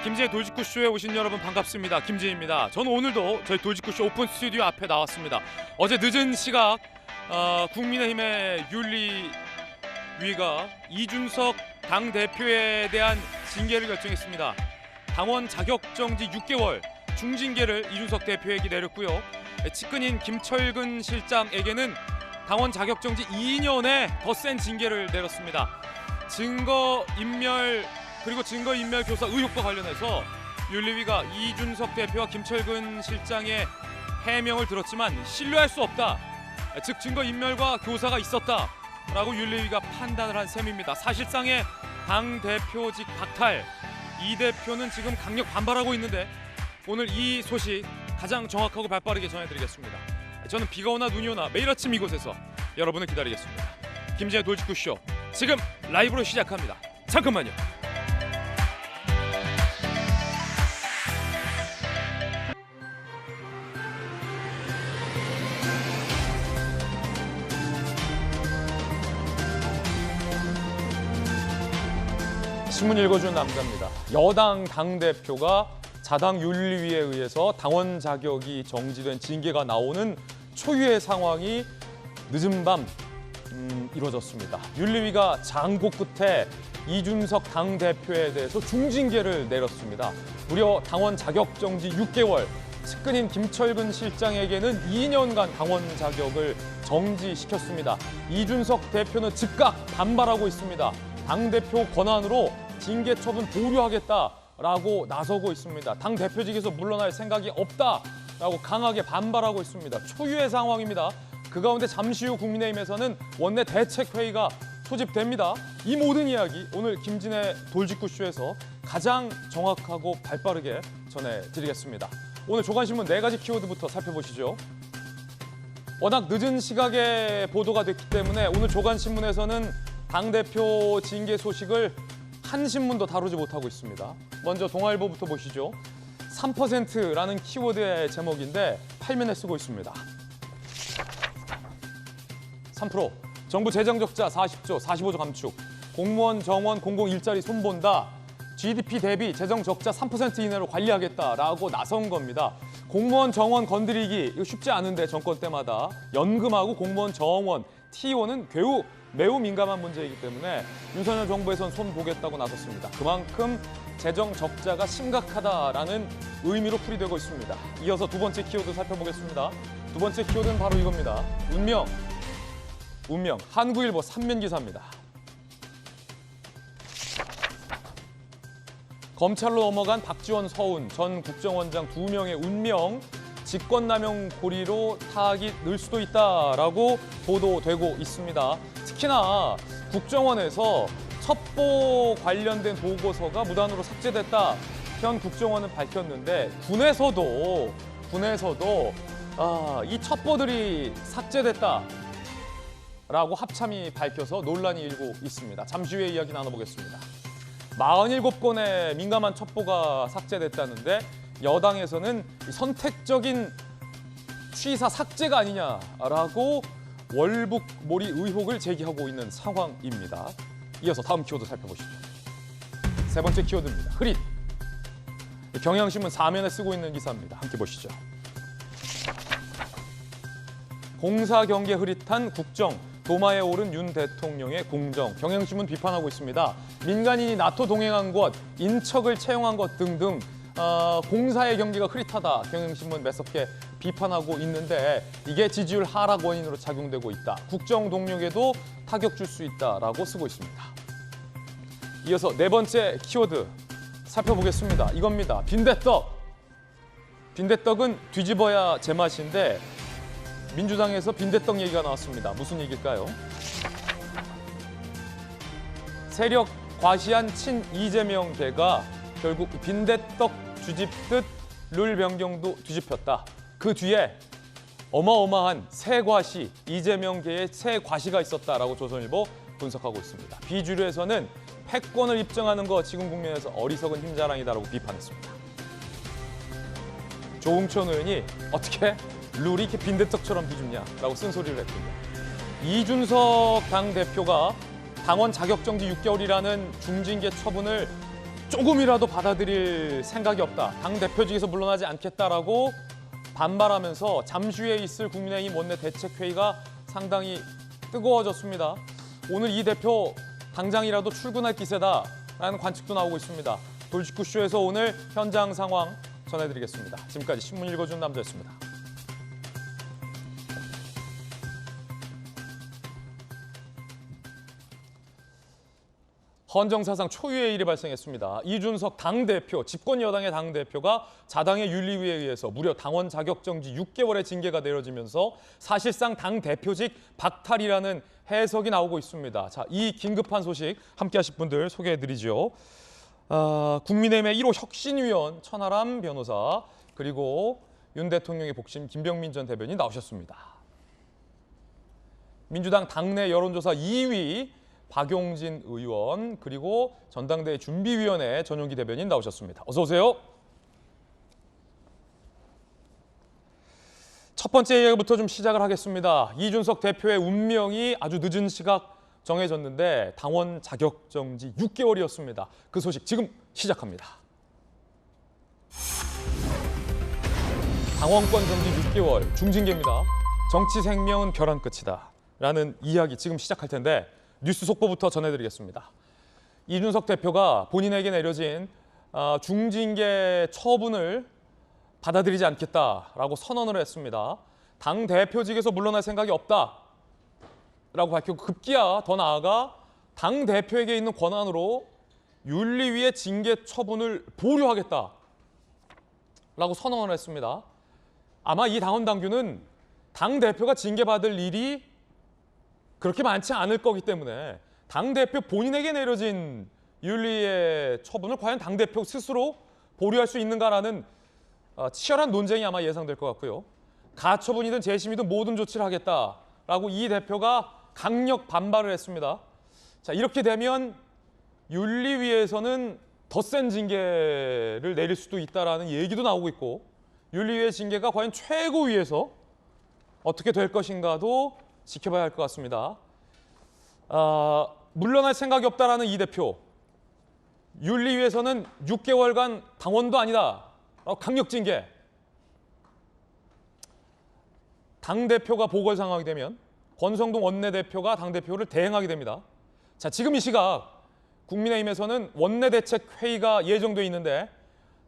김지의 돌직구쇼에 오신 여러분 반갑습니다. 김지혜입니다. 저는 오늘도 저희 돌직구쇼 오픈 스튜디오 앞에 나왔습니다. 어제 늦은 시각 국민의힘의 윤리위가 이준석 당대표에 대한 징계를 결정했습니다. 당원 자격정지 6개월 중징계를 이준석 대표에게 내렸고요. 측근인 김철근 실장에게는 당원 자격정지 2년의 더 센 징계를 내렸습니다. 증거인멸 그리고 증거인멸 교사 의혹과 관련해서 윤리위가 이준석 대표와 김철근 실장의 해명을 들었지만 신뢰할 수 없다. 즉 증거인멸과 교사가 있었다라고 윤리위가 판단을 한 셈입니다. 사실상의 당대표직 박탈. 이 대표는 지금 강력 반발하고 있는데 오늘 이 소식 가장 정확하고 발빠르게 전해드리겠습니다. 저는 비가 오나 눈이 오나 매일 아침 이곳에서 여러분을 기다리겠습니다. 김지의 돌직구쇼 지금 라이브로 시작합니다. 잠깐만요. 신문 읽어준 남자입니다. 여당 당대표가 자당 윤리위에 의해서 당원 자격이 정지된 징계가 나오는 초유의 상황이 늦은 밤 이루어졌습니다. 윤리위가 장고 끝에 이준석 당대표에 대해서 중징계를 내렸습니다. 무려 당원 자격정지 6개월, 측근인 김철근 실장에게는 2년간 당원 자격을 정지시켰습니다. 이준석 대표는 즉각 반발하고 있습니다. 당대표 권한으로 징계 처분 보류하겠다라고 나서고 있습니다. 당대표직에서 물러날 생각이 없다라고 강하게 반발하고 있습니다. 초유의 상황입니다. 그 가운데 잠시 후 국민의힘에서는 원내 대책회의가 소집됩니다. 이 모든 이야기 오늘 김진의 돌직구쇼에서 가장 정확하고 발빠르게 전해드리겠습니다. 오늘 조간신문 4가지 키워드부터 살펴보시죠. 워낙 늦은 시각에 보도가 됐기 때문에 오늘 조간신문에서는 당대표 징계 소식을 한 신문도 다루지 못하고 있습니다. 먼저 동아일보부터 보시죠. 3%라는 키워드의 제목인데 8면에 쓰고 있습니다. 3%. 정부 재정 적자 40조, 45조 감축. 공무원 정원 공공 일자리 손본다. GDP 대비 재정 적자 3% 이내로 관리하겠다라고 나선 겁니다. 공무원 정원 건드리기 이거 쉽지 않은데 정권 때마다 연금하고 공무원 정원, T1은 매우 민감한 문제이기 때문에 윤석열 정부에선 손 보겠다고 나섰습니다. 그만큼 재정 적자가 심각하다라는 의미로 풀이되고 있습니다. 이어서 두 번째 키워드 살펴보겠습니다. 두 번째 키워드는 바로 이겁니다. 운명. 한국일보 3면 기사입니다. 검찰로 넘어간 박지원, 서훈 전 국정원장 2명의 운명, 직권남용 고리로 타악이 늘 수도 있다라고 보도되고 있습니다. 특히나 국정원에서 첩보 관련된 보고서가 무단으로 삭제됐다. 현 국정원은 밝혔는데 군에서도 이 첩보들이 삭제됐다라고 합참이 밝혀서 논란이 일고 있습니다. 잠시 후에 이야기 나눠보겠습니다. 47건의 민감한 첩보가 삭제됐다는데 여당에서는 선택적인 취사 삭제가 아니냐라고 월북몰이 의혹을 제기하고 있는 상황입니다. 이어서 다음 키워드 살펴보시죠. 세 번째 키워드입니다. 흐릿. 경향신문 4면에 쓰고 있는 기사입니다. 함께 보시죠. 공사 경계 흐릿한 국정. 도마에 오른 윤 대통령의 공정. 경향신문 비판하고 있습니다. 민간인이 나토 동행한 것, 인척을 채용한 것 등등 공사의 경계가 흐릿하다. 경향신문 매섭게 비판하고 있는데 이게 지지율 하락 원인으로 작용되고 있다. 국정 동력에도 타격 줄 수 있다라고 쓰고 있습니다. 이어서 네 번째 키워드 살펴보겠습니다. 이겁니다. 빈대떡. 빈대떡은 뒤집어야 제맛인데 민주당에서 빈대떡 얘기가 나왔습니다. 무슨 얘기일까요? 세력 과시한 친 이재명계가 결국 빈대떡 뒤집듯 룰 변경도 뒤집혔다. 그 뒤에 어마어마한 세과시, 이재명계의 세과시가 있었다라고 조선일보 분석하고 있습니다. 비주류에서는 패권을 입증하는 거 지금 국면에서 어리석은 힘자랑이다라고 비판했습니다. 조응천 의원이 어떻게 룰이 이렇게 빈대떡처럼 뒤집냐라고 쓴소리를 했군요. 이준석 당대표가 당원 자격정지 6개월이라는 중징계 처분을 조금이라도 받아들일 생각이 없다. 당대표직에서 물러나지 않겠다라고 반발하면서 잠시 후에 있을 국민의힘 원내대책회의가 상당히 뜨거워졌습니다. 오늘 이 대표 당장이라도 출근할 기세다라는 관측도 나오고 있습니다. 돌직구쇼에서 오늘 현장 상황 전해드리겠습니다. 지금까지 신문 읽어준 남자였습니다. 헌정사상 초유의 일이 발생했습니다. 이준석 당대표, 집권여당의 당대표가 자당의 윤리위에 의해서 무려 당원 자격정지 6개월의 징계가 내려지면서 사실상 당대표직 박탈이라는 해석이 나오고 있습니다. 자, 이 긴급한 소식 함께 하실 분들 소개해드리죠. 국민의힘의 1호 혁신위원 천하람 변호사, 그리고 윤 대통령의 복심 김병민 전 대변인 나오셨습니다. 민주당 당내 여론조사 2위 박용진 의원, 그리고 전당대회 준비위원회 전용기 대변인 나오셨습니다. 어서 오세요. 첫 번째 이야기부터 좀 시작을 하겠습니다. 이준석 대표의 운명이 아주 늦은 시각 정해졌는데 당원 자격정지 6개월이었습니다. 그 소식 지금 시작합니다. 당원권 정지 6개월, 중징계입니다. 정치 생명은 벼랑 끝이다 라는 이야기 지금 시작할 텐데 뉴스 속보부터 전해드리겠습니다. 이준석 대표가 본인에게 내려진 중징계 처분을 받아들이지 않겠다라고 선언을 했습니다. 당대표직에서 물러날 생각이 없다라고 밝히고 급기야 더 나아가 당대표에게 있는 권한으로 윤리위의 징계 처분을 보류하겠다라고 선언을 했습니다. 아마 이 당원 당규는 당대표가 징계받을 일이 그렇게 많지 않을 거기 때문에 당대표 본인에게 내려진 윤리의 처분을 과연 당대표 스스로 보류할 수 있는가라는 치열한 논쟁이 아마 예상될 것 같고요. 가처분이든 재심이든 모든 조치를 하겠다라고 이 대표가 강력 반발을 했습니다. 자, 이렇게 되면 윤리위에서는 더 센 징계를 내릴 수도 있다라는 얘기도 나오고 있고 윤리위의 징계가 과연 최고위에서 어떻게 될 것인가도 지켜봐야 할 것 같습니다. 물러날 생각이 없다라는 이 대표. 윤리위에서는 6개월간 당원도 아니다. 강력 징계. 당대표가 보궐 상황이 되면 권성동 원내대표가 당대표를 대행하게 됩니다. 자, 지금 이 시각 국민의힘에서는 원내대책회의가 예정돼 있는데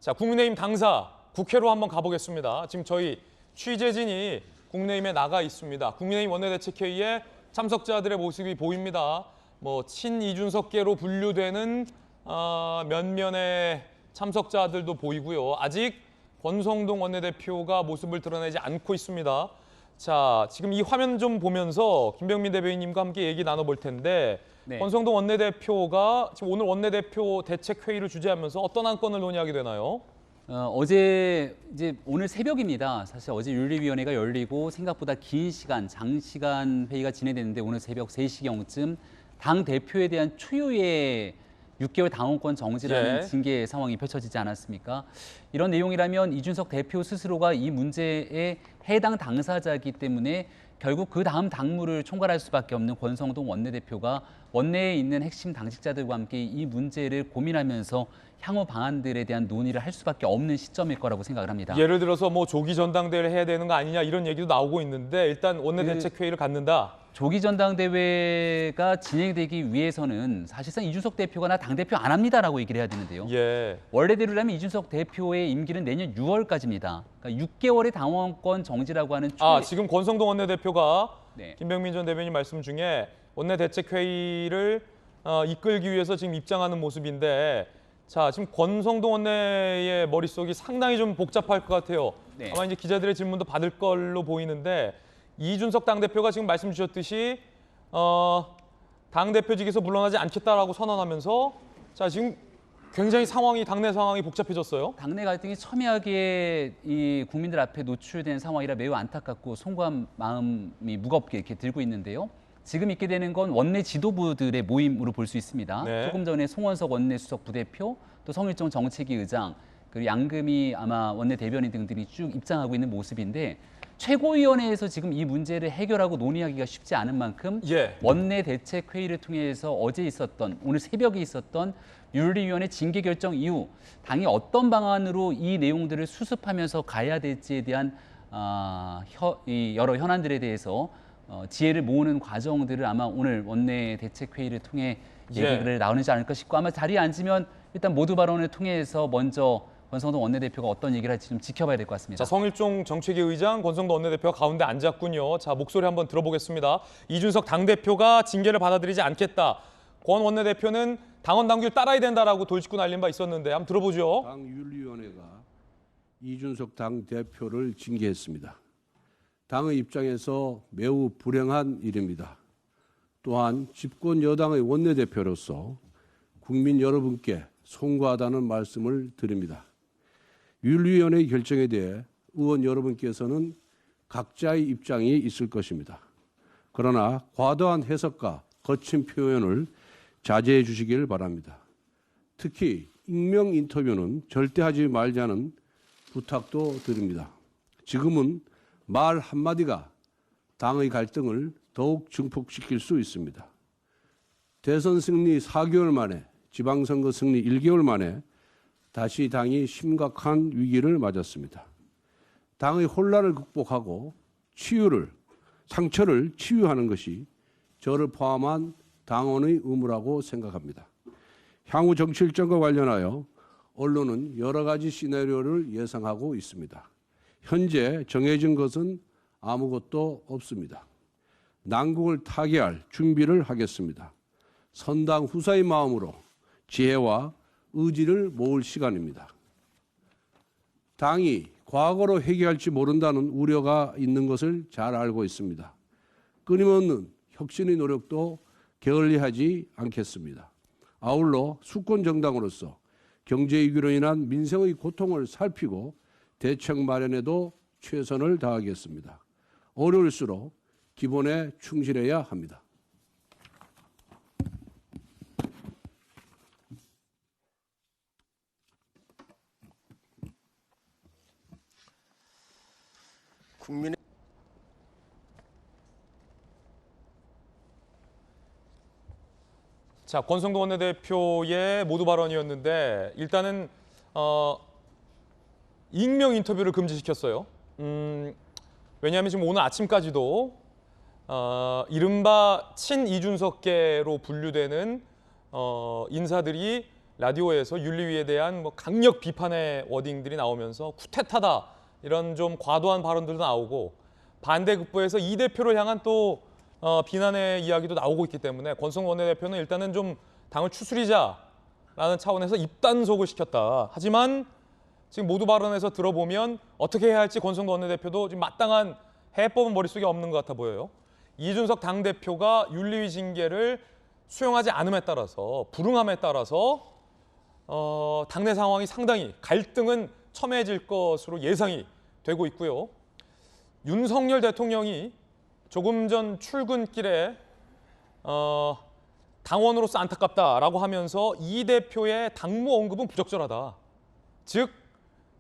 자, 국민의힘 당사 국회로 한번 가보겠습니다. 지금 저희 취재진이 국민의힘에 나가 있습니다. 국민의힘 원내대책회의에 참석자들의 모습이 보입니다. 친이준석계로 분류되는 몇몇의 참석자들도 보이고요. 아직 권성동 원내대표가 모습을 드러내지 않고 있습니다. 자, 지금 이 화면 좀 보면서 김병민 대변인님과 함께 얘기 나눠볼 텐데 네. 권성동 원내대표가 지금 오늘 원내대표 대책회의를 주재하면서 어떤 안건을 논의하게 되나요? 어제 이제 오늘 새벽입니다. 사실 어제 윤리위원회가 열리고 생각보다 긴 시간, 장시간 회의가 진행됐는데 오늘 새벽 3시경쯤 당 대표에 대한 초유의 6개월 당원권 정지라는 징계 상황이 펼쳐지지 않았습니까? 이런 내용이라면 이준석 대표 스스로가 이 문제에 해당 당사자이기 때문에 결국 그 다음 당무를 총괄할 수밖에 없는 권성동 원내대표가 원내에 있는 핵심 당직자들과 함께 이 문제를 고민하면서 향후 방안들에 대한 논의를 할 수밖에 없는 시점일 거라고 생각을 합니다. 예를 들어서 조기 전당대회를 해야 되는 거 아니냐 이런 얘기도 나오고 있는데 일단 원내대책회의를 갖는다. 조기 전당대회가 진행되기 위해서는 사실상 이준석 대표가 나 당대표 안 합니다라고 얘기를 해야 되는데요. 원래대로라면 이준석 대표의 임기는 내년 6월까지입니다. 그러니까 6개월의 당원권 정지라고 하는 지금 권성동 원내대표가 김병민 전 대변인 말씀 중에 원내대책회의를 이끌기 위해서 지금 입장하는 모습인데 자, 지금 권성동 원내의 머릿속이 상당히 좀 복잡할 것 같아요. 아마 이제 기자들의 질문도 받을 걸로 보이는데 이준석 당대표가 지금 말씀 주셨듯이 당대표직에서 물러나지 않겠다라고 선언하면서 자, 지금 굉장히 당내 상황이 복잡해졌어요. 당내 갈등이 첨예하게 이 국민들 앞에 노출된 상황이라 매우 안타깝고 송구한 마음이 무겁게 이렇게 들고 있는데요. 지금 있게 되는 건 원내 지도부들의 모임으로 볼 수 있습니다. 조금 전에 송원석 원내수석 부대표, 또 성일종 정책위 의장, 그리고 양금희 아마 원내 대변인 등들이 쭉 입장하고 있는 모습인데 최고위원회에서 지금 이 문제를 해결하고 논의하기가 쉽지 않은 만큼 원내 대책회의를 통해서 어제 있었던 오늘 새벽에 있었던 윤리위원회 징계 결정 이후 당이 어떤 방안으로 이 내용들을 수습하면서 가야 될지에 대한 여러 현안들에 대해서 지혜를 모으는 과정들을 아마 오늘 원내 대책회의를 통해 얘기를 나누지 않을까 싶고, 아마 자리에 앉으면 일단 모두 발언을 통해서 먼저 권성동 원내대표가 어떤 얘기를 할지 좀 지켜봐야 될 것 같습니다. 자, 성일종 정책위 의장, 권성동 원내대표가 가운데 앉았군요. 자, 목소리 한번 들어보겠습니다. 이준석 당대표가 징계를 받아들이지 않겠다. 권 원내대표는 당원 당규를 따라야 된다라고 돌직구 날린 바 있었는데 한번 들어보죠. 당윤리위원회가 이준석 당대표를 징계했습니다. 당의 입장에서 매우 불행한 일입니다. 또한 집권 여당의 원내대표로서 국민 여러분께 송구하다는 말씀을 드립니다. 윤리위원회의 결정에 대해 의원 여러분께서는 각자의 입장이 있을 것입니다. 그러나 과도한 해석과 거친 표현을 자제해 주시길 바랍니다. 특히 익명 인터뷰는 절대 하지 말자는 부탁도 드립니다. 지금은 말 한마디가 당의 갈등을 더욱 증폭시킬 수 있습니다. 대선 승리 4개월 만에, 지방선거 승리 1개월 만에 다시 당이 심각한 위기를 맞았습니다. 당의 혼란을 극복하고 상처를 치유하는 것이 저를 포함한 당원의 의무라고 생각합니다. 향후 정치 일정과 관련하여 언론은 여러 가지 시나리오를 예상하고 있습니다. 현재 정해진 것은 아무것도 없습니다. 난국을 타개할 준비를 하겠습니다. 선당 후사의 마음으로 지혜와 의지를 모을 시간입니다. 당이 과거로 회귀할지 모른다는 우려가 있는 것을 잘 알고 있습니다. 끊임없는 혁신의 노력도 게을리하지 않겠습니다. 아울러 수권 정당으로서 경제 위기로 인한 민생의 고통을 살피고 대책 마련에도 최선을 다하겠습니다. 어려울수록 기본에 충실해야 합니다. 국민의 자, 권성동 원내대표의 모두 발언이었는데 일단은 익명 인터뷰를 금지시켰어요. 왜냐하면 지금 오늘 아침까지도 이른바 친이준석계로 분류되는 인사들이 라디오에서 윤리위에 대한 뭐 강력 비판의 워딩들이 나오면서 쿠데타다 이런 좀 과도한 발언들도 나오고 반대급부에서 이 대표를 향한 또 비난의 이야기도 나오고 있기 때문에 권성동 원내대표는 일단은 좀 당을 추스리자라는 차원에서 입단속을 시켰다. 하지만 지금 모두 발언에서 들어보면 어떻게 해야 할지 권성동 원내대표도 지금 마땅한 해법은 머릿속에 없는 것 같아 보여요. 이준석 당대표가 윤리위 징계를 수용하지 않음에 따라서, 불응함에 따라서 당내 상황이 상당히 갈등은 첨예해질 것으로 예상이 되고 있고요. 윤석열 대통령이 조금 전 출근길에 당원으로서 안타깝다라고 하면서 이 대표의 당무 언급은 부적절하다. 즉,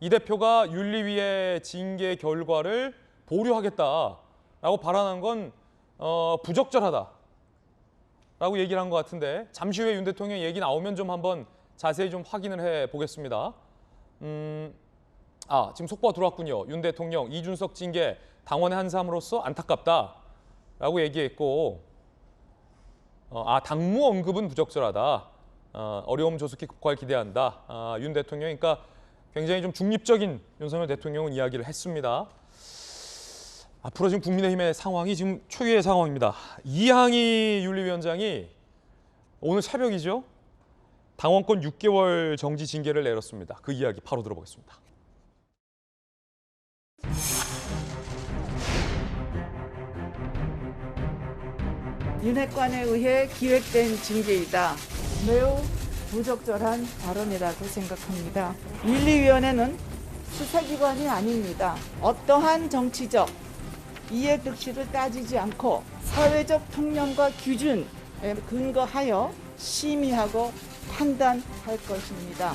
이 대표가 윤리위의 징계 결과를 보류하겠다라고 발언한 건 부적절하다라고 얘기를 한 것 같은데 잠시 후에 윤 대통령 얘기 나오면 좀 한번 자세히 좀 확인을 해 보겠습니다. 지금 속보가 들어왔군요. 윤 대통령 이준석 징계 당원의 한 사람으로서 안타깝다라고 얘기했고, 당무 언급은 부적절하다. 어려움 조속히 극복할 기대한다. 윤 대통령이 그러니까 굉장히 좀 중립적인 윤석열 대통령은 이야기를 했습니다. 앞으로 지금 국민의힘의 상황이 지금 초유의 상황입니다. 이항희 윤리위원장이 오늘 새벽이죠. 당원권 6개월 정지 징계를 내렸습니다. 그 이야기 바로 들어보겠습니다. 윤핵관에 의해 기획된 징계이다. 매우 부적절한 발언이라고 생각합니다. 윤리위원회는 수사기관이 아닙니다. 어떠한 정치적 이해득실을 따지지 않고 사회적 통념과 기준에 근거하여 심의하고 판단할 것입니다.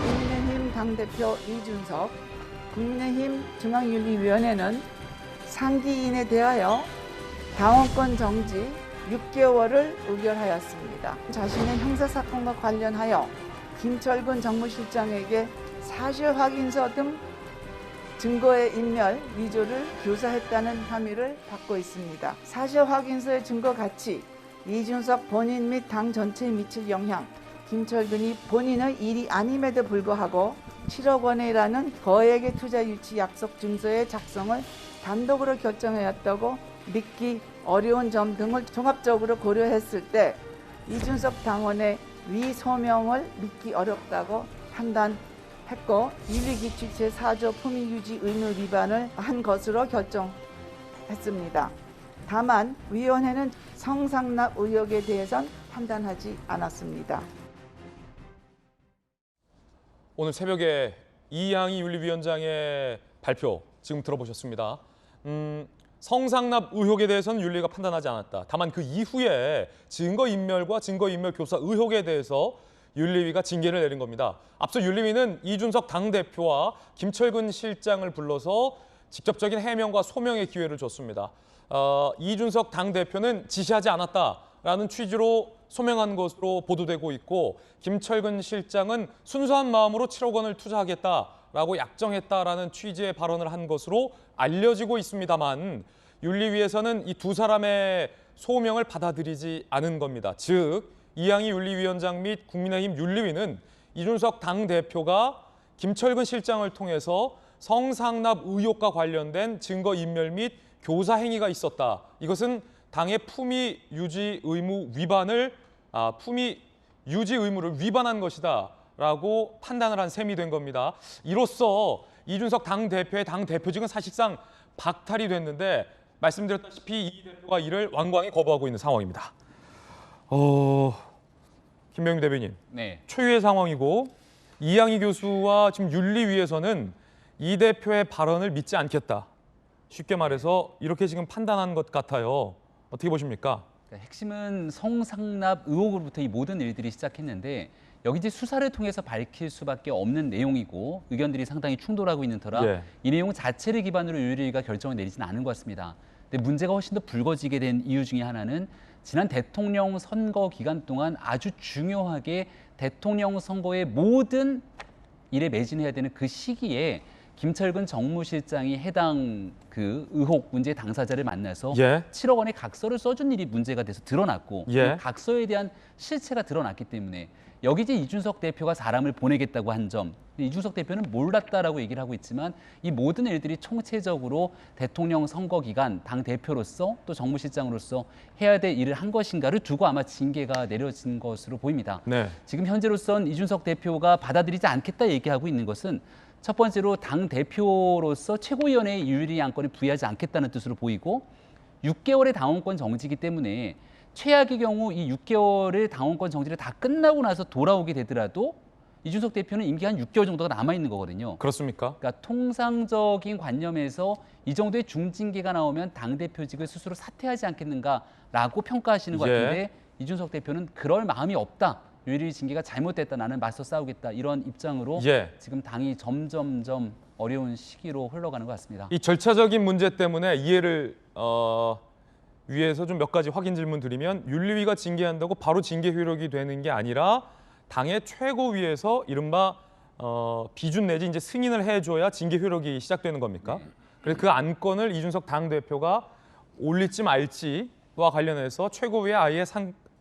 국민의힘 당대표 이준석, 국민의힘 중앙윤리위원회는 상기인에 대하여 당원권 정지 6개월을 의결하였습니다. 자신의 형사사건과 관련하여 김철근 정무실장에게 사실 확인서 등 증거의 인멸, 위조를 교사했다는 혐의를 받고 있습니다. 사실 확인서의 증거 가치, 이준석 본인 및 당 전체에 미칠 영향, 김철근이 본인의 일이 아님에도 불구하고 7억 원이라는 거액의 투자 유치 약속 증서의 작성을 단독으로 결정하였다고 믿기 어려운 점 등을 종합적으로 고려했을 때 이준석 당원의 위 소명을 믿기 어렵다고 판단했고 윤리규칙 제4조 품위유지 의무 위반을 한 것으로 결정했습니다. 다만 위원회는 성상납 의혹에 대해선 판단하지 않았습니다. 오늘 새벽에 이양희 윤리위원장의 발표 지금 들어보셨습니다. 성상납 의혹에 대해서는 윤리가 판단하지 않았다. 다만 그 이후에 증거인멸과 증거인멸 교사 의혹에 대해서 윤리위가 징계를 내린 겁니다. 앞서 윤리위는 이준석 당대표와 김철근 실장을 불러서 직접적인 해명과 소명의 기회를 줬습니다. 이준석 당대표는 지시하지 않았다라는 취지로 소명한 것으로 보도되고 있고 김철근 실장은 순수한 마음으로 7억 원을 투자하겠다라고 약정했다라는 취지의 발언을 한 것으로 알려지고 있습니다만 윤리위에서는 이 두 사람의 소명을 받아들이지 않은 겁니다. 즉 이양희 윤리위원장 및 국민의힘 윤리위는 이준석 당대표가 김철근 실장을 통해서 성상납 의혹과 관련된 증거인멸 및 교사 행위가 있었다. 이것은 당의 품위 유지 의무 위반을 품위 유지 의무를 위반한 것이다라고 판단을 한 셈이 된 겁니다. 이로써 이준석 당대표의 당대표직은 사실상 박탈이 됐는데 말씀드렸다시피 이 대표가 이를 완강히 거부하고 있는 상황입니다. 김병민 대변인, 네. 초유의 상황이고 이양희 교수와 지금 윤리위에서는 이 대표의 발언을 믿지 않겠다. 쉽게 말해서 이렇게 지금 판단한 것 같아요. 어떻게 보십니까? 핵심은 성상납 의혹으로부터 이 모든 일들이 시작했는데 여기 이제 수사를 통해서 밝힐 수밖에 없는 내용이고 의견들이 상당히 충돌하고 있는 터라 예. 이 내용 자체를 기반으로 윤리위가 결정을 내리지는 않은 것 같습니다. 근데 문제가 훨씬 더 불거지게 된 이유 중에 하나는 지난 대통령 선거 기간 동안 아주 중요하게 대통령 선거의 모든 일에 매진해야 되는 그 시기에 김철근 정무실장이 해당 그 의혹 문제 당사자를 만나서 예. 7억 원의 각서를 써준 일이 문제가 돼서 드러났고 예. 그 각서에 대한 실체가 드러났기 때문에 여기 이제 이준석 대표가 사람을 보내겠다고 한 점, 이준석 대표는 몰랐다라고 얘기를 하고 있지만 이 모든 일들이 총체적으로 대통령 선거 기간 당 대표로서 또 정무실장으로서 해야 될 일을 한 것인가를 두고 아마 징계가 내려진 것으로 보입니다. 네. 지금 현재로선 이준석 대표가 받아들이지 않겠다 얘기하고 있는 것은 첫 번째로 당 대표로서 최고위원회의 유리 양권을 부여하지 않겠다는 뜻으로 보이고 6개월의 당원권 정지이기 때문에 최악의 경우 이 6개월의 당원권 정지를 다 끝나고 나서 돌아오게 되더라도 이준석 대표는 임기 한 6개월 정도가 남아있는 거거든요. 그렇습니까? 그러니까 통상적인 관념에서 이 정도의 중징계가 나오면 당대표직을 스스로 사퇴하지 않겠는가라고 평가하시는 것 같은데 예. 이준석 대표는 그럴 마음이 없다. 유리 징계가 잘못됐다. 나는 맞서 싸우겠다. 이런 입장으로 예. 지금 당이 점점점 어려운 시기로 흘러가는 것 같습니다. 이 절차적인 문제 때문에 이해를 위해서 좀 몇 가지 확인 질문 드리면 윤리위가 징계한다고 바로 징계 효력이 되는 게 아니라 당의 최고위에서 이른바 비준 내지 이제 승인을 해줘야 징계 효력이 시작되는 겁니까? 그래서 그 안건을 이준석 당대표가 올릴지 말지와 관련해서 최고위에 아예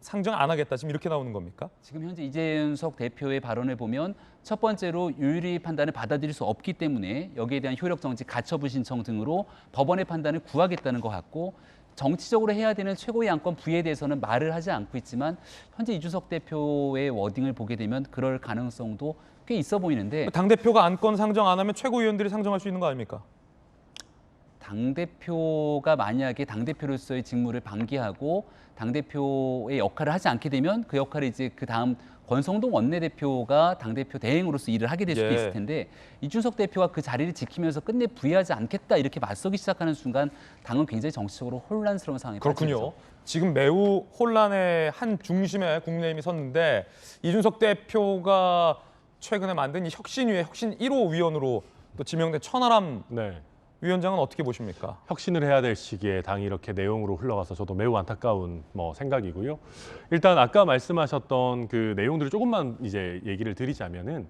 상정 안 하겠다. 지금 이렇게 나오는 겁니까? 지금 현재 이준석 대표의 발언을 보면 첫 번째로 유리 판단을 받아들일 수 없기 때문에 여기에 대한 효력 정지 가처분 신청 등으로 법원의 판단을 구하겠다는 것 같고 정치적으로 해야 되는 최고의 안건 부여에 대해서는 말을 하지 않고 있지만 현재 이준석 대표의 워딩을 보게 되면 그럴 가능성도 꽤 있어 보이는데 당대표가 안건 상정 안 하면 최고위원들이 상정할 수 있는 거 아닙니까? 당대표가 만약에 당대표로서의 직무를 방기하고 당대표의 역할을 하지 않게 되면 그 역할을 이제 그 다음 권성동 원내대표가 당대표 대행으로서 일을 하게 될 수도 예. 있을 텐데 이준석 대표가 그 자리를 지키면서 끝내 부여하지 않겠다 이렇게 맞서기 시작하는 순간 당은 굉장히 정치적으로 혼란스러운 상황이 그렇군요. 지금 매우 혼란의 한 중심에 국민의힘이 섰는데 이준석 대표가 최근에 만든 이 혁신위의 혁신 1호 위원으로 또 지명된 천하람 네. 위원장은 어떻게 보십니까? 혁신을 해야 될 시기에 당이 이렇게 내용으로 흘러가서 저도 매우 안타까운 생각이고요. 일단 아까 말씀하셨던 그 내용들을 조금만 이제 얘기를 드리자면은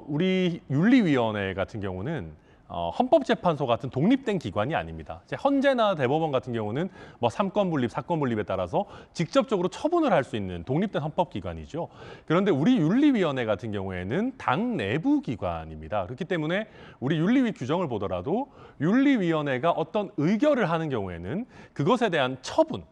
우리 윤리위원회 같은 경우는 헌법재판소 같은 독립된 기관이 아닙니다. 이제 헌재나 대법원 같은 경우는 삼권 분립, 사권 분립에 따라서 직접적으로 처분을 할 수 있는 독립된 헌법기관이죠. 그런데 우리 윤리위원회 같은 경우에는 당 내부 기관입니다. 그렇기 때문에 우리 윤리위 규정을 보더라도 윤리위원회가 어떤 의결을 하는 경우에는 그것에 대한 처분,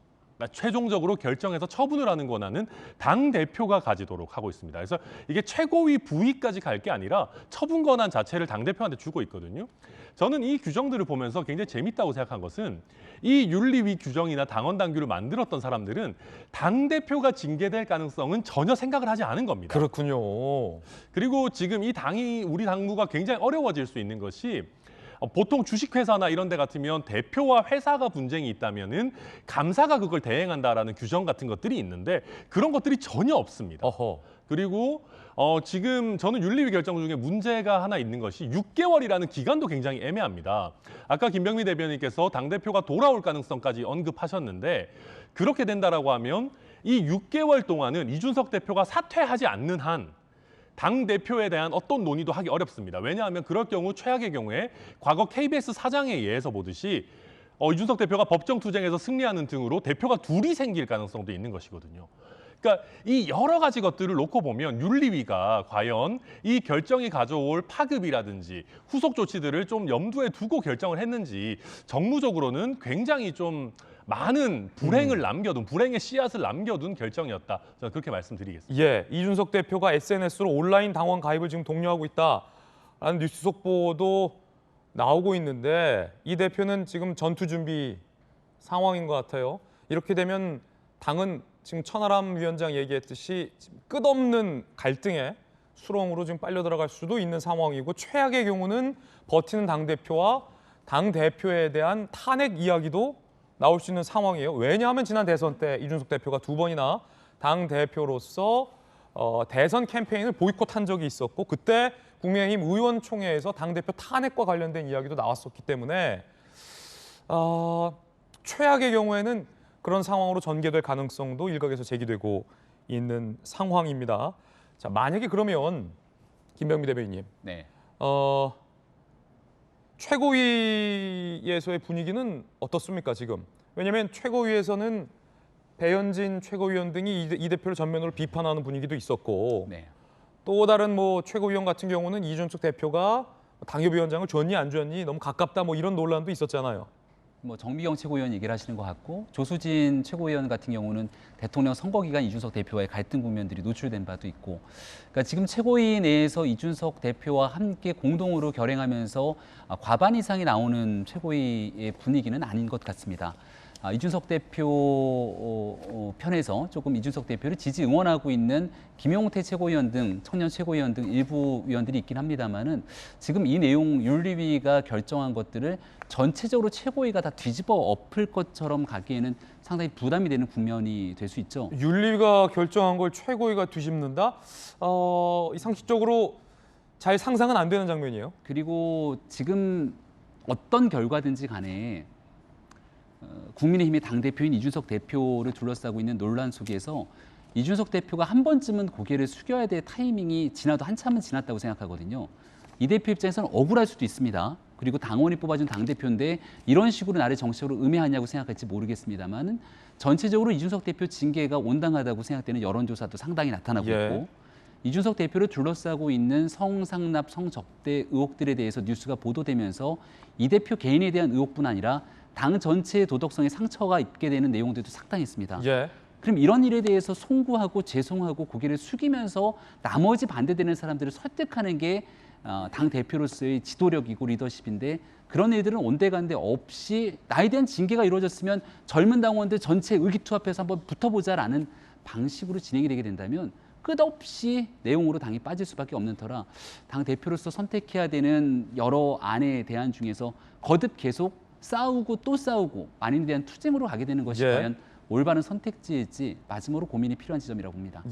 최종적으로 결정해서 처분을 하는 권한은 당 대표가 가지도록 하고 있습니다. 그래서 이게 최고위 부위까지 갈 게 아니라 처분 권한 자체를 당 대표한테 주고 있거든요. 저는 이 규정들을 보면서 굉장히 재밌다고 생각한 것은 이 윤리위 규정이나 당원 당규를 만들었던 사람들은 당 대표가 징계될 가능성은 전혀 생각을 하지 않은 겁니다. 그렇군요. 그리고 지금 이 당이 우리 당무가 굉장히 어려워질 수 있는 것이 보통 주식회사나 이런 데 같으면 대표와 회사가 분쟁이 있다면은 감사가 그걸 대행한다라는 규정 같은 것들이 있는데 그런 것들이 전혀 없습니다. 어허. 그리고 지금 저는 윤리위 결정 중에 문제가 하나 있는 것이 6개월이라는 기간도 굉장히 애매합니다. 아까 김병미 대변인께서 당대표가 돌아올 가능성까지 언급하셨는데 그렇게 된다라고 하면 이 6개월 동안은 이준석 대표가 사퇴하지 않는 한 당대표에 대한 어떤 논의도 하기 어렵습니다. 왜냐하면 그럴 경우 최악의 경우에 과거 KBS 사장에 예에서 보듯이 이준석 대표가 법정투쟁에서 승리하는 등으로 대표가 둘이 생길 가능성도 있는 것이거든요. 그러니까 이 여러 가지 것들을 놓고 보면 윤리위가 과연 이 결정이 가져올 파급이라든지 후속 조치들을 좀 염두에 두고 결정을 했는지 정무적으로는 굉장히 좀 많은 불행을 남겨둔, 불행의 씨앗을 남겨둔 결정이었다. 저는 그렇게 말씀드리겠습니다. 예, 이준석 대표가 SNS로 온라인 당원 가입을 지금 독려하고 있다라는 뉴스 속보도 나오고 있는데 이 대표는 지금 전투 준비 상황인 것 같아요. 이렇게 되면 당은 지금 천하람 위원장 얘기했듯이 끝없는 갈등에 수렁으로 지금 빨려 들어갈 수도 있는 상황이고 최악의 경우는 버티는 당대표와 당대표에 대한 탄핵 이야기도 나올 수 있는 상황이에요. 왜냐하면 지난 대선 때 이준석 대표가 2번이나 당대표로서 대선 캠페인을 보이콧한 적이 있었고 그때 국민의힘 의원총회에서 당대표 탄핵과 관련된 이야기도 나왔었기 때문에 최악의 경우에는 그런 상황으로 전개될 가능성도 일각에서 제기되고 있는 상황입니다. 자, 만약에 그러면 김병미 대변인님, 네. 최고위에서의 분위기는 어떻습니까 지금? 왜냐하면 최고위에서는 배현진 최고위원 등이 이 대표를 전면으로 비판하는 분위기도 있었고 네. 또 다른 최고위원 같은 경우는 이준석 대표가 당협위원장을 줬니 안 줬니 너무 가깝다 이런 논란도 있었잖아요. 정미경 최고위원 얘기를 하시는 것 같고 조수진 최고위원 같은 경우는 대통령 선거 기간 이준석 대표와의 갈등 국면들이 노출된 바도 있고, 그러니까 지금 최고위 내에서 이준석 대표와 함께 공동으로 결행하면서 과반 이상이 나오는 최고위의 분위기는 아닌 것 같습니다. 이준석 대표 편에서 조금 이준석 대표를 지지 응원하고 있는 김용태 최고위원 등 청년 최고위원 등 일부 위원들이 있긴 합니다만은 지금 이 내용 윤리위가 결정한 것들을 전체적으로 최고위가 다 뒤집어 엎을 것처럼 가기에는 상당히 부담이 되는 국면이 될 수 있죠. 윤리위가 결정한 걸 최고위가 뒤집는다? 상식적으로 잘 상상은 안 되는 장면이에요. 그리고 지금 어떤 결과든지 간에 국민의힘의 당대표인 이준석 대표를 둘러싸고 있는 논란 속에서 이준석 대표가 한 번쯤은 고개를 숙여야 될 타이밍이 지나도 한참은 지났다고 생각하거든요. 이 대표 입장에서는 억울할 수도 있습니다. 그리고 당원이 뽑아준 당대표인데 이런 식으로 나를 정치적으로 음해하냐고 생각할지 모르겠습니다만 전체적으로 이준석 대표 징계가 온당하다고 생각되는 여론조사도 상당히 나타나고 있고 이준석 대표를 둘러싸고 있는 성상납, 성접대 의혹들에 대해서 뉴스가 보도되면서 이 대표 개인에 대한 의혹뿐 아니라 당 전체의 도덕성에 상처가 입게 되는 내용들도 상당했습니다. 그럼 이런 일에 대해서 송구하고 죄송하고 고개를 숙이면서 나머지 반대되는 사람들을 설득하는 게 당 대표로서의 지도력이고 리더십인데 그런 일들은 온데간데 없이 나에 대한 징계가 이루어졌으면 젊은 당원들 전체 의기투합해서 한번 붙어보자라는 방식으로 진행이 되게 된다면 끝없이 내용으로 당이 빠질 수밖에 없는 터라 당 대표로서 선택해야 되는 여러 안에 대한 중에서 거듭 계속 싸우고 또 싸우고 만인에 대한 투쟁으로 가게 되는 것이 과연 올바른 선택지일지 마지막으로 고민이 필요한 지점이라고 봅니다.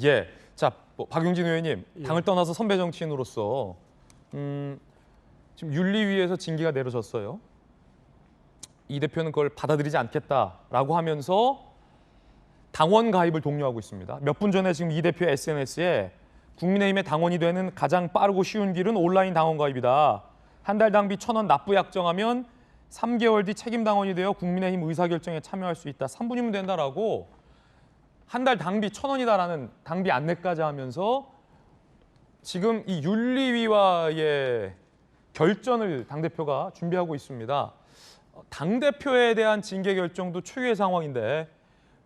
자, 박용진 의원님, 당을 떠나서 선배 정치인으로서 지금 윤리위에서 징계가 내려졌어요. 이 대표는 그걸 받아들이지 않겠다라고 하면서 당원 가입을 독려하고 있습니다. 몇 분 전에 지금 이 대표의 SNS에 국민의힘의 당원이 되는 가장 빠르고 쉬운 길은 온라인 당원 가입이다. 한 달 당비 1,000원 납부 약정하면 3개월 뒤 책임 당원이 되어 국민의힘 의사결정에 참여할 수 있다. 3분이면 된다라고 한 달 당비 1,000원이다라는 당비 안내까지 하면서 지금 이 윤리위와의 결전을 당대표가 준비하고 있습니다. 당대표에 대한 징계 결정도 초유의 상황인데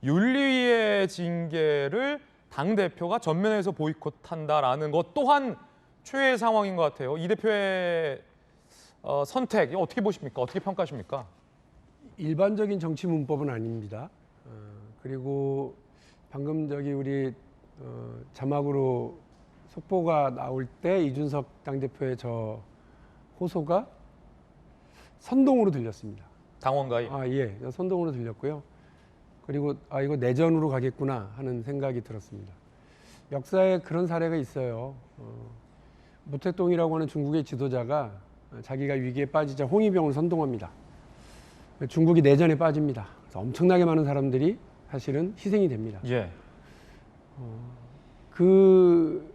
윤리위의 징계를 당대표가 전면에서 보이콧한다라는 것 또한 초유의 상황인 것 같아요. 이 대표의 선택 어떻게 보십니까? 어떻게 평가하십니까? 일반적인 정치 문법은 아닙니다. 그리고 방금 우리 자막으로 속보가 나올 때 이준석 당대표의 저 호소가 선동으로 들렸습니다. 당원 가입. 예, 선동으로 들렸고요. 그리고 이거 내전으로 가겠구나 하는 생각이 들었습니다. 역사에 그런 사례가 있어요. 모택동이라고 하는 중국의 지도자가 자기가 위기에 빠지자 홍위병을 선동합니다. 중국이 내전에 빠집니다. 그래서 엄청나게 많은 사람들이 사실은 희생이 됩니다. 예. 그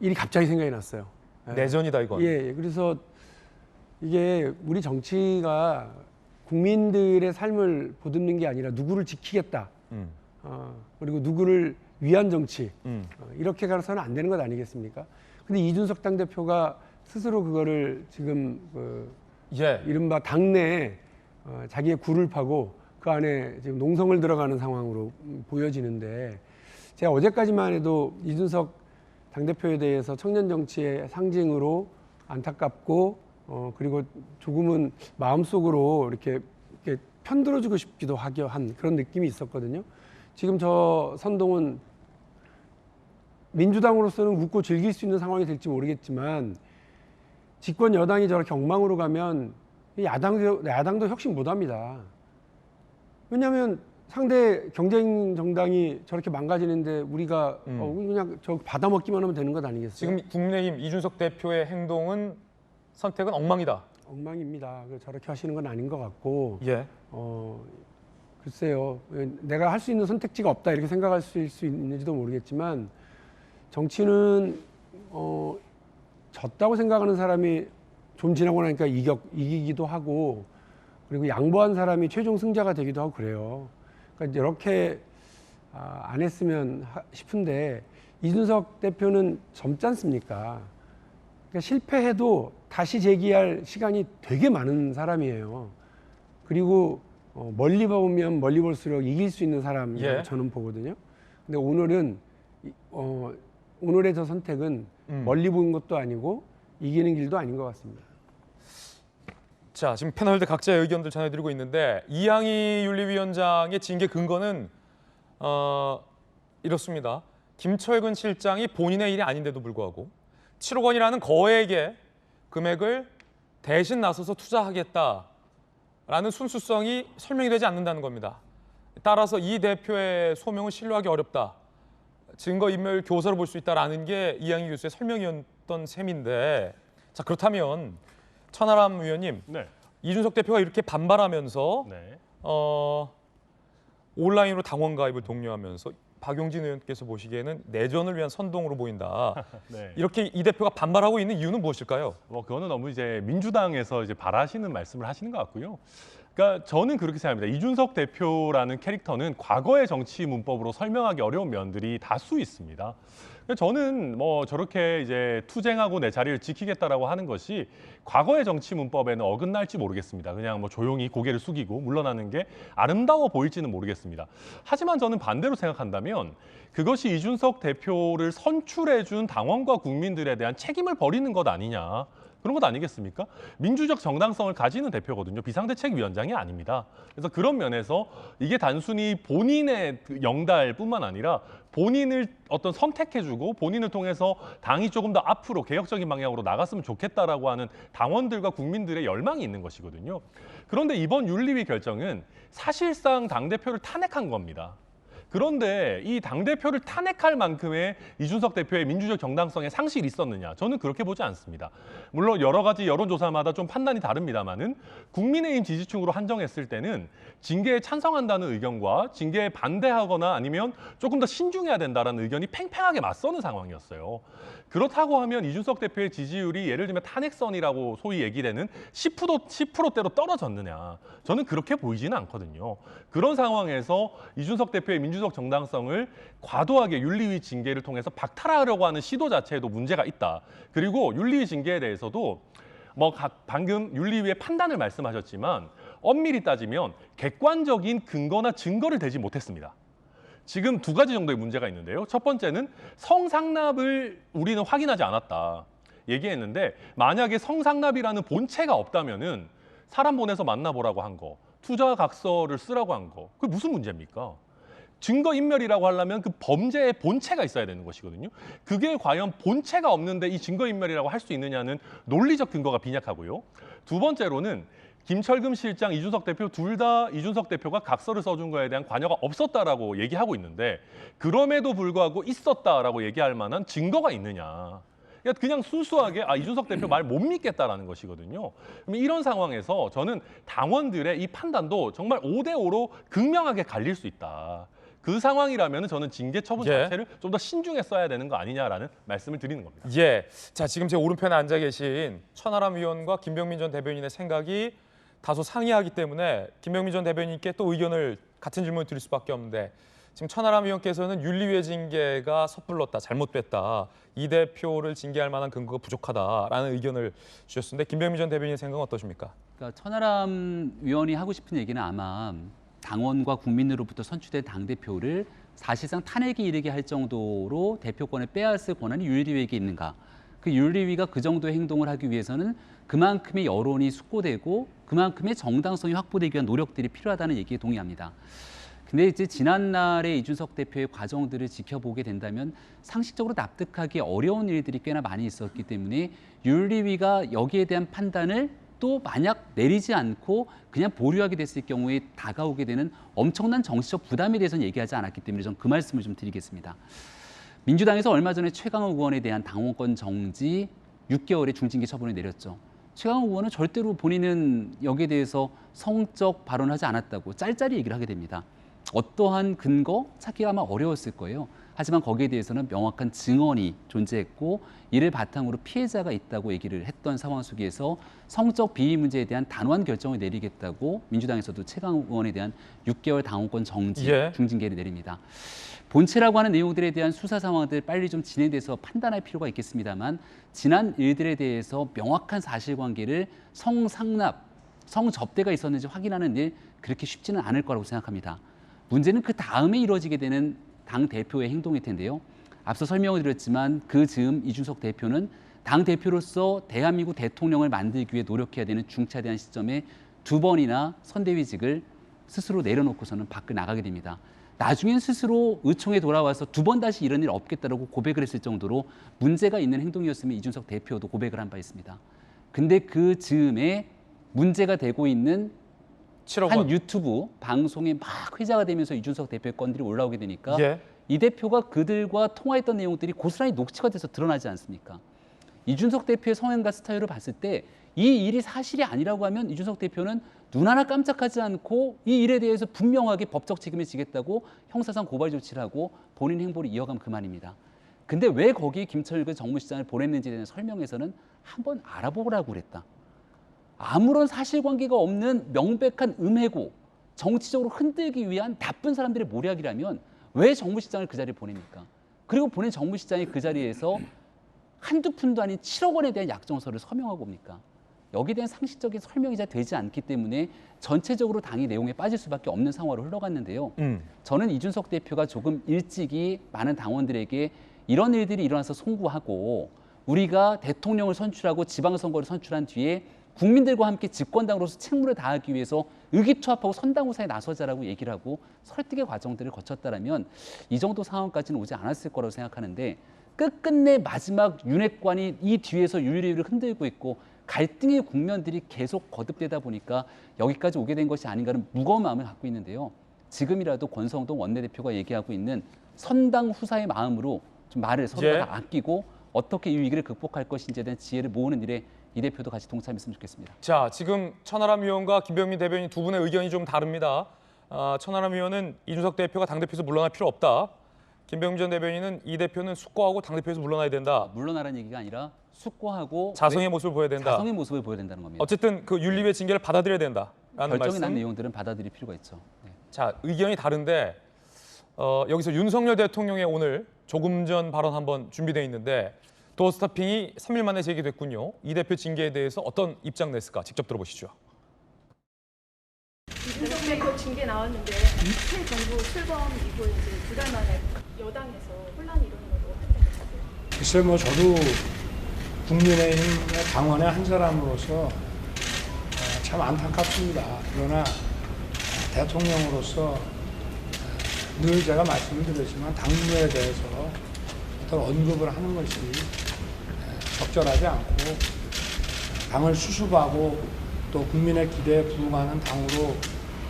일이 갑자기 생각이 났어요. 내전이다 이건. 예, 그래서 이게 우리 정치가 국민들의 삶을 보듬는 게 아니라 누구를 지키겠다. 그리고 누구를 위한 정치. 이렇게 가서는 안 되는 것 아니겠습니까? 근데 이준석 당대표가 스스로 그거를 지금 예. 이른바 당내에 자기의 굴을 파고 그 안에 지금 농성을 들어가는 상황으로 보여지는데 제가 어제까지만 해도 이준석 당대표에 대해서 청년 정치의 상징으로 안타깝고 그리고 조금은 마음속으로 이렇게 편들어주고 싶기도 한 그런 느낌이 있었거든요. 지금 저 선동은 민주당으로서는 웃고 즐길 수 있는 상황이 될지 모르겠지만 집권 여당이 저렇게 엉망으로 가면 야당도 혁신 못합니다. 왜냐하면 상대 경쟁 정당이 저렇게 망가지는데 우리가 그냥 저 받아먹기만 하면 되는 것 아니겠어요? 지금 국민의힘 이준석 대표의 행동은 선택은 엉망이다. 엉망입니다. 저렇게 하시는 건 아닌 것 같고 예. 글쎄요. 내가 할 수 있는 선택지가 없다 이렇게 생각할 수 있는지도 모르겠지만 정치는 졌다고 생각하는 사람이 좀 지나고 나니까 이기기도 하고 그리고 양보한 사람이 최종 승자가 되기도 하고 그래요. 그러니까 이렇게 안 했으면 싶은데 이준석 대표는 젊지 않습니까? 그러니까 실패해도 다시 재기할 시간이 되게 많은 사람이에요. 그리고 멀리 보면 멀리 볼수록 이길 수 있는 사람이라고 예. 저는 보거든요. 근데 오늘은 오늘의 저 선택은 멀리 보는 것도 아니고 이기는 길도 아닌 것 같습니다. 자, 지금 패널들 각자의 의견들 전해드리고 있는데 이항희 윤리위원장의 징계 근거는 이렇습니다. 김철근 실장이 본인의 일이 아닌데도 불구하고 7억 원이라는 거액의 금액을 대신 나서서 투자하겠다라는 순수성이 설명이 되지 않는다는 겁니다. 따라서 이 대표의 소명은 신뢰하기 어렵다. 증거인멸 교사로 볼 수 있다라는 게 이항희 교수의 설명이었던 셈인데 자 그렇다면 천하람 의원님 네. 이준석 대표가 이렇게 반발하면서 네. 온라인으로 당원 가입을 독려하면서 박용진 의원께서 보시기에는 내전을 위한 선동으로 보인다. 네. 이렇게 이 대표가 반발하고 있는 이유는 무엇일까요? 그거는 너무 이제 민주당에서 이제 바라시는 말씀을 하시는 것 같고요. 그러니까 저는 그렇게 생각합니다. 이준석 대표라는 캐릭터는 과거의 정치 문법으로 설명하기 어려운 면들이 다수 있습니다. 저는 저렇게 이제 투쟁하고 내 자리를 지키겠다라고 하는 것이 과거의 정치 문법에는 어긋날지 모르겠습니다. 그냥 조용히 고개를 숙이고 물러나는 게 아름다워 보일지는 모르겠습니다. 하지만 저는 반대로 생각한다면 그것이 이준석 대표를 선출해준 당원과 국민들에 대한 책임을 버리는 것 아니냐. 그런 것 아니겠습니까? 민주적 정당성을 가지는 대표거든요. 비상대책위원장이 아닙니다. 그래서 그런 면에서 이게 단순히 본인의 영달뿐만 아니라 본인을 선택해주고 본인을 통해서 당이 조금 더 앞으로 개혁적인 방향으로 나갔으면 좋겠다라고 하는 당원들과 국민들의 열망이 있는 것이거든요. 그런데 이번 윤리위 결정은 사실상 당대표를 탄핵한 겁니다. 그런데 이 당대표를 탄핵할 만큼의 이준석 대표의 민주적 정당성에 상실이 있었느냐? 저는 그렇게 보지 않습니다. 물론 여러 가지 여론조사마다 좀 판단이 다릅니다만은 국민의힘 지지층으로 한정했을 때는 징계에 찬성한다는 의견과 징계에 반대하거나 아니면 조금 더 신중해야 된다는 의견이 팽팽하게 맞서는 상황이었어요. 그렇다고 하면 이준석 대표의 지지율이 예를 들면 탄핵선이라고 소위 얘기되는 10%대로 떨어졌느냐? 저는 그렇게 보이지는 않거든요. 그런 상황에서 이준석 대표의 민주적 정당성을 과도하게 윤리위 징계를 통해서 박탈하려고 하는 시도 자체에도 문제가 있다. 그리고 윤리위 징계에 대해서도 방금 윤리위의 판단을 말씀하셨지만 엄밀히 따지면 객관적인 근거나 증거를 대지 못했습니다. 지금 두 가지 정도의 문제가 있는데요. 첫 번째는 성상납을 우리는 확인하지 않았다 얘기했는데 만약에 성상납이라는 본체가 없다면은 사람 보내서 만나보라고 한 거, 투자각서를 쓰라고 한 거, 그게 무슨 문제입니까? 증거인멸이라고 하려면 그 범죄의 본체가 있어야 되는 것이거든요. 그게 과연 본체가 없는데 이 증거인멸이라고 할 수 있느냐는 논리적 근거가 빈약하고요. 두 번째로는 김철금 실장, 이준석 대표 둘 다 이준석 대표가 각서를 써준 거에 대한 관여가 없었다라고 얘기하고 있는데 그럼에도 불구하고 있었다라고 얘기할 만한 증거가 있느냐. 그냥 순수하게 이준석 대표 말 못 믿겠다라는 것이거든요. 이런 상황에서 저는 당원들의 이 판단도 정말 5대5로 극명하게 갈릴 수 있다. 그 상황이라면 저는 징계 처분 자체를 좀 더 신중히 써야 되는 거 아니냐라는 말씀을 드리는 겁니다. 자, 지금 제 오른편에 앉아 계신 천하람 위원과 김병민 전 대변인의 생각이 다소 상이하기 때문에 김병민 전 대변인께 또 의견을 같은 질문을 드릴 수밖에 없는데 지금 천하람 위원께서는 윤리위 징계가 섣불렀다, 잘못됐다, 이 대표를 징계할 만한 근거가 부족하다라는 의견을 주셨는데 김병민 전 대변인의 생각은 어떠십니까? 그러니까 천하람 위원이 하고 싶은 얘기는 아마 당원과 국민으로부터 선출된 당대표를 사실상 탄핵에 이르게 할 정도로 대표권을 빼앗을 권한이 윤리위에게 있는가. 그 윤리위가 그 정도의 행동을 하기 위해서는 그만큼의 여론이 숙고되고 그만큼의 정당성이 확보되기 위한 노력들이 필요하다는 얘기에 동의합니다. 근데 이제 지난날의 이준석 대표의 과정들을 지켜보게 된다면 상식적으로 납득하기 어려운 일들이 꽤나 많이 있었기 때문에 윤리위가 여기에 대한 판단을 또 만약 내리지 않고 그냥 보류하게 됐을 경우에 다가오게 되는 엄청난 정치적 부담에 대해서는 얘기하지 않았기 때문에 저는 그 말씀을 좀 드리겠습니다. 민주당에서 얼마 전에 최강욱 의원에 대한 당원권 정지 6개월의 중징계 처분을 내렸죠. 최강욱 의원은 절대로 본인은 여기에 대해서 성적 발언하지 않았다고 짤짤이 얘기를 하게 됩니다. 어떠한 근거 찾기가 아마 어려웠을 거예요. 하지만 거기에 대해서는 명확한 증언이 존재했고 이를 바탕으로 피해자가 있다고 얘기를 했던 상황 속에서 성적 비위 문제에 대한 단호한 결정을 내리겠다고 민주당에서도 최강욱 의원에 대한 6개월 당원권 정지 중징계를 내립니다. 본체라고 하는 내용들에 대한 수사 상황들 빨리 좀 진행돼서 판단할 필요가 있겠습니다만 지난 일들에 대해서 명확한 사실관계를 성상납, 성접대가 있었는지 확인하는 일 그렇게 쉽지는 않을 거라고 생각합니다. 문제는 그 다음에 이루어지게 되는 당 대표의 행동일 텐데요. 앞서 설명을 드렸지만 그 즈음 이준석 대표는 당 대표로서 대한민국 대통령을 만들기 위해 노력해야 되는 중차대한 시점에 2번이나 선대위직을 스스로 내려놓고서는 밖을 나가게 됩니다. 나중엔 스스로 의총에 돌아와서 2번 다시 이런 일 없겠다라고 고백을 했을 정도로 문제가 있는 행동이었으면 이준석 대표도 고백을 한 바 있습니다. 근데 그 즈음에 문제가 되고 있는 한 유튜브 방송에 막 회자가 되면서 이준석 대표의 건들이 올라오게 되니까 이 대표가 그들과 통화했던 내용들이 고스란히 녹취가 돼서 드러나지 않습니까? 이준석 대표의 성향과 스타일을 봤을 때 이 일이 사실이 아니라고 하면 이준석 대표는 눈 하나 깜짝하지 않고 이 일에 대해서 분명하게 법적 책임을 지겠다고 형사상 고발 조치를 하고 본인 행보를 이어가면 그만입니다. 근데 왜 거기에 김철근 정무실장을 보냈는지에 대한 설명에서는 한번 알아보라고 그랬다. 아무런 사실관계가 없는 명백한 음해고 정치적으로 흔들기 위한 나쁜 사람들의 모략이라면 왜 정무실장을 그 자리에 보냅니까? 그리고 보낸 정무실장이 그 자리에서 한두 푼도 아닌 7억 원에 대한 약정서를 서명하고 옵니까? 여기에 대한 상식적인 설명이 잘 되지 않기 때문에 전체적으로 당이 내용에 빠질 수밖에 없는 상황으로 흘러갔는데요. 저는 이준석 대표가 조금 일찍이 많은 당원들에게 이런 일들이 일어나서 송구하고 우리가 대통령을 선출하고 지방선거를 선출한 뒤에 국민들과 함께 집권당으로서 책무를 다하기 위해서 의기투합하고 선당후사에 나서자라고 얘기를 하고 설득의 과정들을 거쳤다라면 이 정도 상황까지는 오지 않았을 거라고 생각하는데 끝끝내 마지막 윤핵관이 이 뒤에서 윤리위를 흔들고 있고 갈등의 국면들이 계속 거듭되다 보니까 여기까지 오게 된 것이 아닌가는 무거운 마음을 갖고 있는데요. 지금이라도 권성동 원내대표가 얘기하고 있는 선당 후사의 마음으로 좀 말을 서로 예. 다 아끼고 어떻게 이 위기를 극복할 것인지에 대한 지혜를 모으는 일에 이 대표도 같이 동참했으면 좋겠습니다. 자, 지금 천하람 의원과 김병민 대변인 두 분의 의견이 좀 다릅니다. 천하람 의원은 이준석 대표가 당대표에서 물러날 필요 없다. 김병민 전 대변인은 이 대표는 숙고하고 당대표에서 물러나야 된다. 물러나라는 얘기가 아니라 숙고하고 자성의 모습을 보여야 된다. 자성의 모습을 보여야 된다는 겁니다. 어쨌든 그 윤리위의 징계를 받아들여야 된다라는 결정이 난 말씀. 내용들은 받아들일 필요가 있죠. 네. 자, 의견이 다른데 여기서 윤석열 대통령의 오늘 조금 전 발언 한번 준비되어 있는데 도어스타핑이 3일 만에 제기됐군요. 이 대표 징계에 대해서 어떤 입장 냈을까? 직접 들어보시죠. 이준석 대표 징계 나왔는데 새 정부 출범 이후에 이제 2달 만에 여당에서 혼란이 일어나는 건 어떻게 생각하세요? 글쎄 뭐 저도 국민의힘의 당원의 한 사람으로서 참 안타깝습니다. 그러나 대통령으로서 늘 제가 말씀을 드렸지만 당무에 대해서 어떤 언급을 하는 것이 적절하지 않고 당을 수습하고 또 국민의 기대에 부응하는 당으로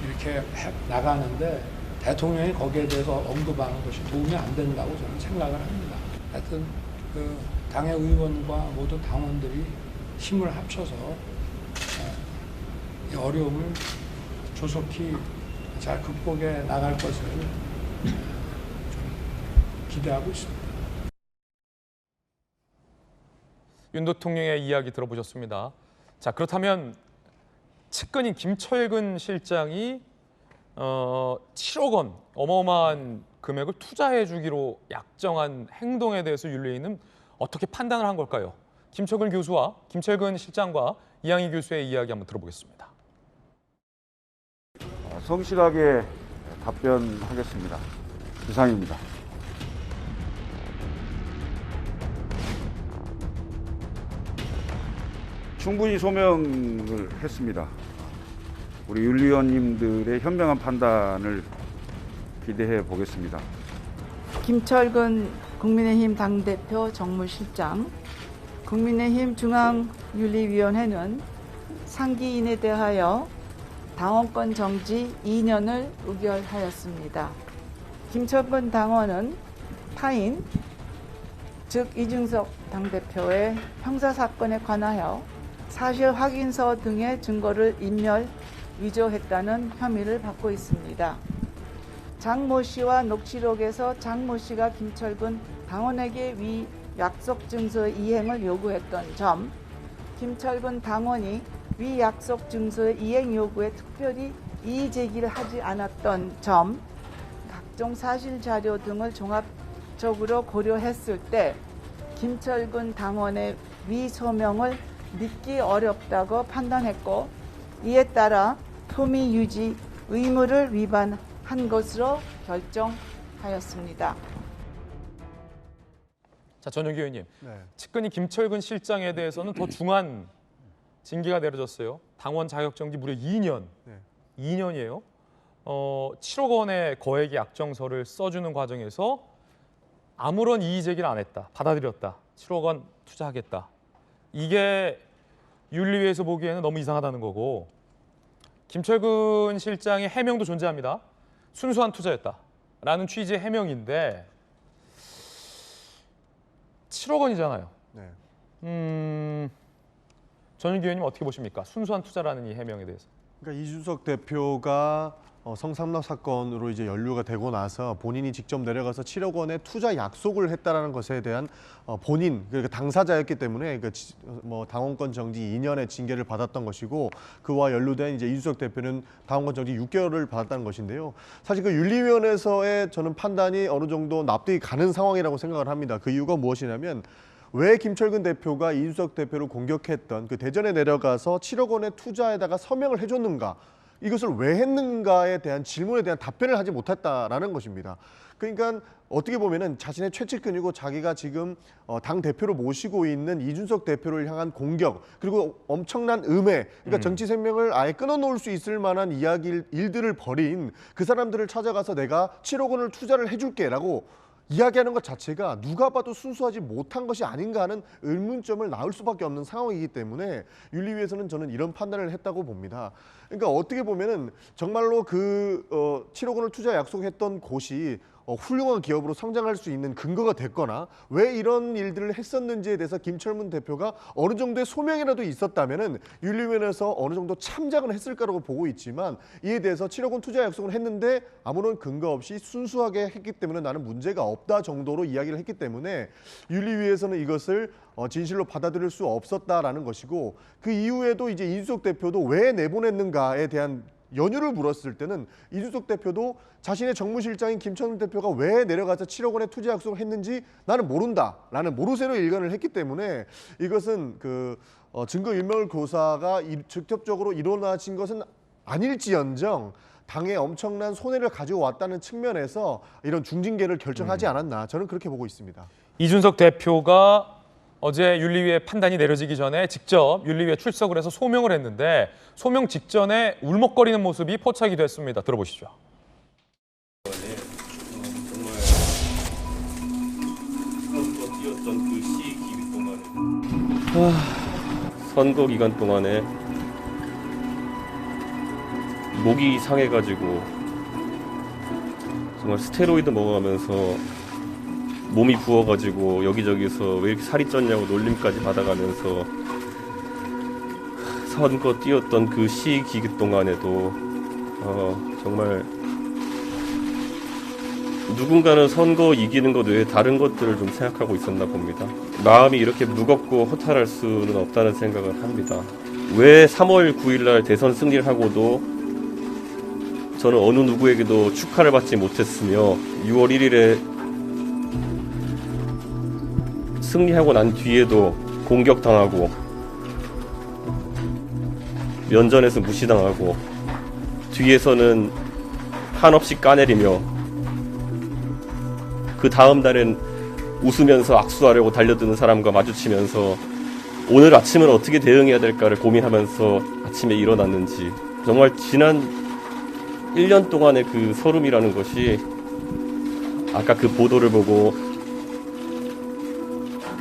이렇게 나가는데 대통령이 거기에 대해서 언급하는 것이 도움이 안 된다고 저는 생각을 합니다. 하여튼 그 당의 의원과 모든 당원들이 힘을 합쳐서 이 어려움을 조속히 잘 극복해 나갈 것을 좀 기대하고 있습니다. 윤 대통령의 이야기 들어보셨습니다. 자, 그렇다면 측근인 김철근 실장이 7억 원 어마어마한 금액을 투자해 주기로 약정한 행동에 대해서 윤리위는 어떻게 판단을 한 걸까요? 김철근 교수와 김철근 실장과 이양희 교수의 이야기 한번 들어보겠습니다. 성실하게 답변하겠습니다. 이상입니다. 충분히 소명을 했습니다. 우리 윤리위원님들의 현명한 판단을 기대해 보겠습니다. 김철근 국민의힘 당대표 정무실장, 국민의힘 중앙윤리위원회는 상기인에 대하여 당원권 정지 2년을 의결하였습니다. 김철근 당원은 타인, 즉 이준석 당대표의 형사사건에 관하여 사실 확인서 등의 증거를 인멸, 위조했다는 혐의를 받고 있습니다. 장모 씨와 녹취록에서 장모 씨가 김철근 당원에게 위 약속 증서의 이행을 요구했던 점, 김철근 당원이 위 약속 증서의 이행 요구에 특별히 이의 제기를 하지 않았던 점, 각종 사실 자료 등을 종합적으로 고려했을 때 김철근 당원의 위 소명을 믿기 어렵다고 판단했고, 이에 따라 표미 유지 의무를 위반한 것으로 결정하였습니다. 자, 전용기 의원님, 측근인 김철근 실장에 대해서는 더 중한 징계가 내려졌어요. 당원 자격정지 무려 2년. 2년이에요. 7억 원의 거액의 약정서를 써주는 과정에서 아무런 이의 제기를 안 했다. 받아들였다. 7억 원 투자하겠다. 이게 윤리위에서 보기에는 너무 이상하다는 거고, 김철근 실장의 해명도 존재합니다. 순수한 투자였다라는 취지의 해명인데 7억 원이잖아요. 전윤기 의원님 어떻게 보십니까? 순수한 투자라는 이 해명에 대해서. 그러니까 이준석 대표가 성삼락 사건으로 이제 연루가 되고 나서 본인이 직접 내려가서 7억 원의 투자 약속을 했다라는 것에 대한 본인, 그러니까 당사자였기 때문에 뭐 당원권 정지 2년의 징계를 받았던 것이고, 그와 연루된 이제 이준석 대표는 당원권 정지 6개월을 받았다는 것인데요. 사실 그 윤리위원회에서의 저는 판단이 어느 정도 납득이 가는 상황이라고 생각을 합니다. 그 이유가 무엇이냐면, 왜 김철근 대표가 이준석 대표를 공격했던 그 대전에 내려가서 7억 원의 투자에다가 서명을 해줬는가, 이것을 왜 했는가에 대한 질문에 대한 답변을 하지 못했다라는 것입니다. 그러니까 어떻게 보면은 자신의 최측근이고 자기가 지금 당 대표로 모시고 있는 이준석 대표를 향한 공격, 그리고 엄청난 음해, 그러니까 정치 생명을 아예 끊어놓을 수 있을 만한 일들을 벌인 그 사람들을 찾아가서 내가 7억 원을 투자를 해줄게라고 이야기하는 것 자체가 누가 봐도 순수하지 못한 것이 아닌가 하는 의문점을 낳을 수밖에 없는 상황이기 때문에 윤리위에서는 저는 이런 판단을 했다고 봅니다. 그러니까 어떻게 보면은 정말로 그 7억 원을 투자 약속했던 곳이 훌륭한 기업으로 성장할 수 있는 근거가 됐거나 왜 이런 일들을 했었는지에 대해서 김철문 대표가 어느 정도의 소명이라도 있었다면은 윤리위원회에서 어느 정도 참작은 했을 거라고 보고 있지만 이에 대해서 7억 원 투자 약속을 했는데 아무런 근거 없이 순수하게 했기 때문에 나는 문제가 없다 정도로 이야기를 했기 때문에 윤리위에서는 이것을 진실로 받아들일 수 없었다라는 것이고 그 이후에도 이제 이준석 대표도 왜 내보냈는가에 대한 연유를 물었을 때는 이준석 대표도 자신의 정무실장인 김철문 대표가 왜 내려가서 7억 원의 투자 약속을 했는지 나는 모른다라는 모르쇠로 일관을 했기 때문에 이것은 증거인멸 교사가 직접적으로 일어나진 것은 아닐지언정 당에 엄청난 손해를 가지고 왔다는 측면에서 이런 중징계를 결정하지 않았나 저는 그렇게 보고 있습니다. 이준석 대표가 어제 윤리위의 판단이 내려지기 전에 직접 윤리위에 출석을 해서 소명을 했는데 소명 직전에 울먹거리는 모습이 포착이 됐습니다. 들어보시죠. 선거 기간 동안에 목이 상해가지고 정말 스테로이드 먹어가면서 몸이 부어가지고 여기저기서 왜 이렇게 살이 쪘냐고 놀림까지 받아가면서 선거 뛰었던 그 시기간 동안에도 정말 누군가는 선거 이기는 것 외에 다른 것들을 좀 생각하고 있었나 봅니다. 마음이 이렇게 무겁고 허탈할 수는 없다는 생각을 합니다. 왜 3월 9일 날 대선 승리를 하고도 저는 어느 누구에게도 축하를 받지 못했으며 6월 1일에 승리하고 난 뒤에도 공격당하고 면전에서 무시당하고 뒤에서는 한없이 까내리며 그 다음 날엔 웃으면서 악수하려고 달려드는 사람과 마주치면서 오늘 아침은 어떻게 대응해야 될까를 고민하면서 아침에 일어났는지 정말 지난 1년 동안의 그 소름이라는 것이 아까 그 보도를 보고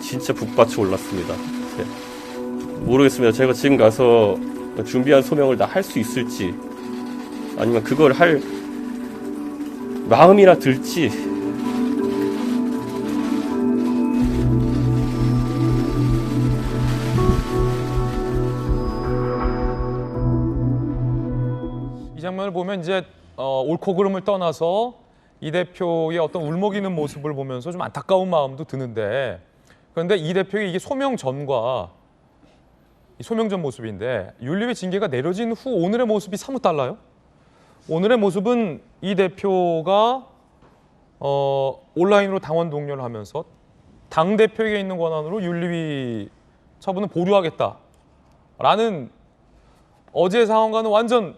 진짜 북받쳐 올랐습니다. 모르겠습니다. 제가 지금 가서 준비한 소명을 다 할 수 있을지 아니면 그걸 할 마음이나 들지 이 장면을 보면 이제 옳고 그름을 떠나서 이 대표의 어떤 울먹이는 모습을 보면서 좀 안타까운 마음도 드는데 그런데 이 대표의 이게 소명 전과 이 소명 전 모습인데 윤리위 징계가 내려진 후 오늘의 모습이 사뭇 달라요. 오늘의 모습은 이 대표가 온라인으로 당원 동료를 하면서 당대표에게 있는 권한으로 윤리위 처분을 보류하겠다라는 어제의 상황과는 완전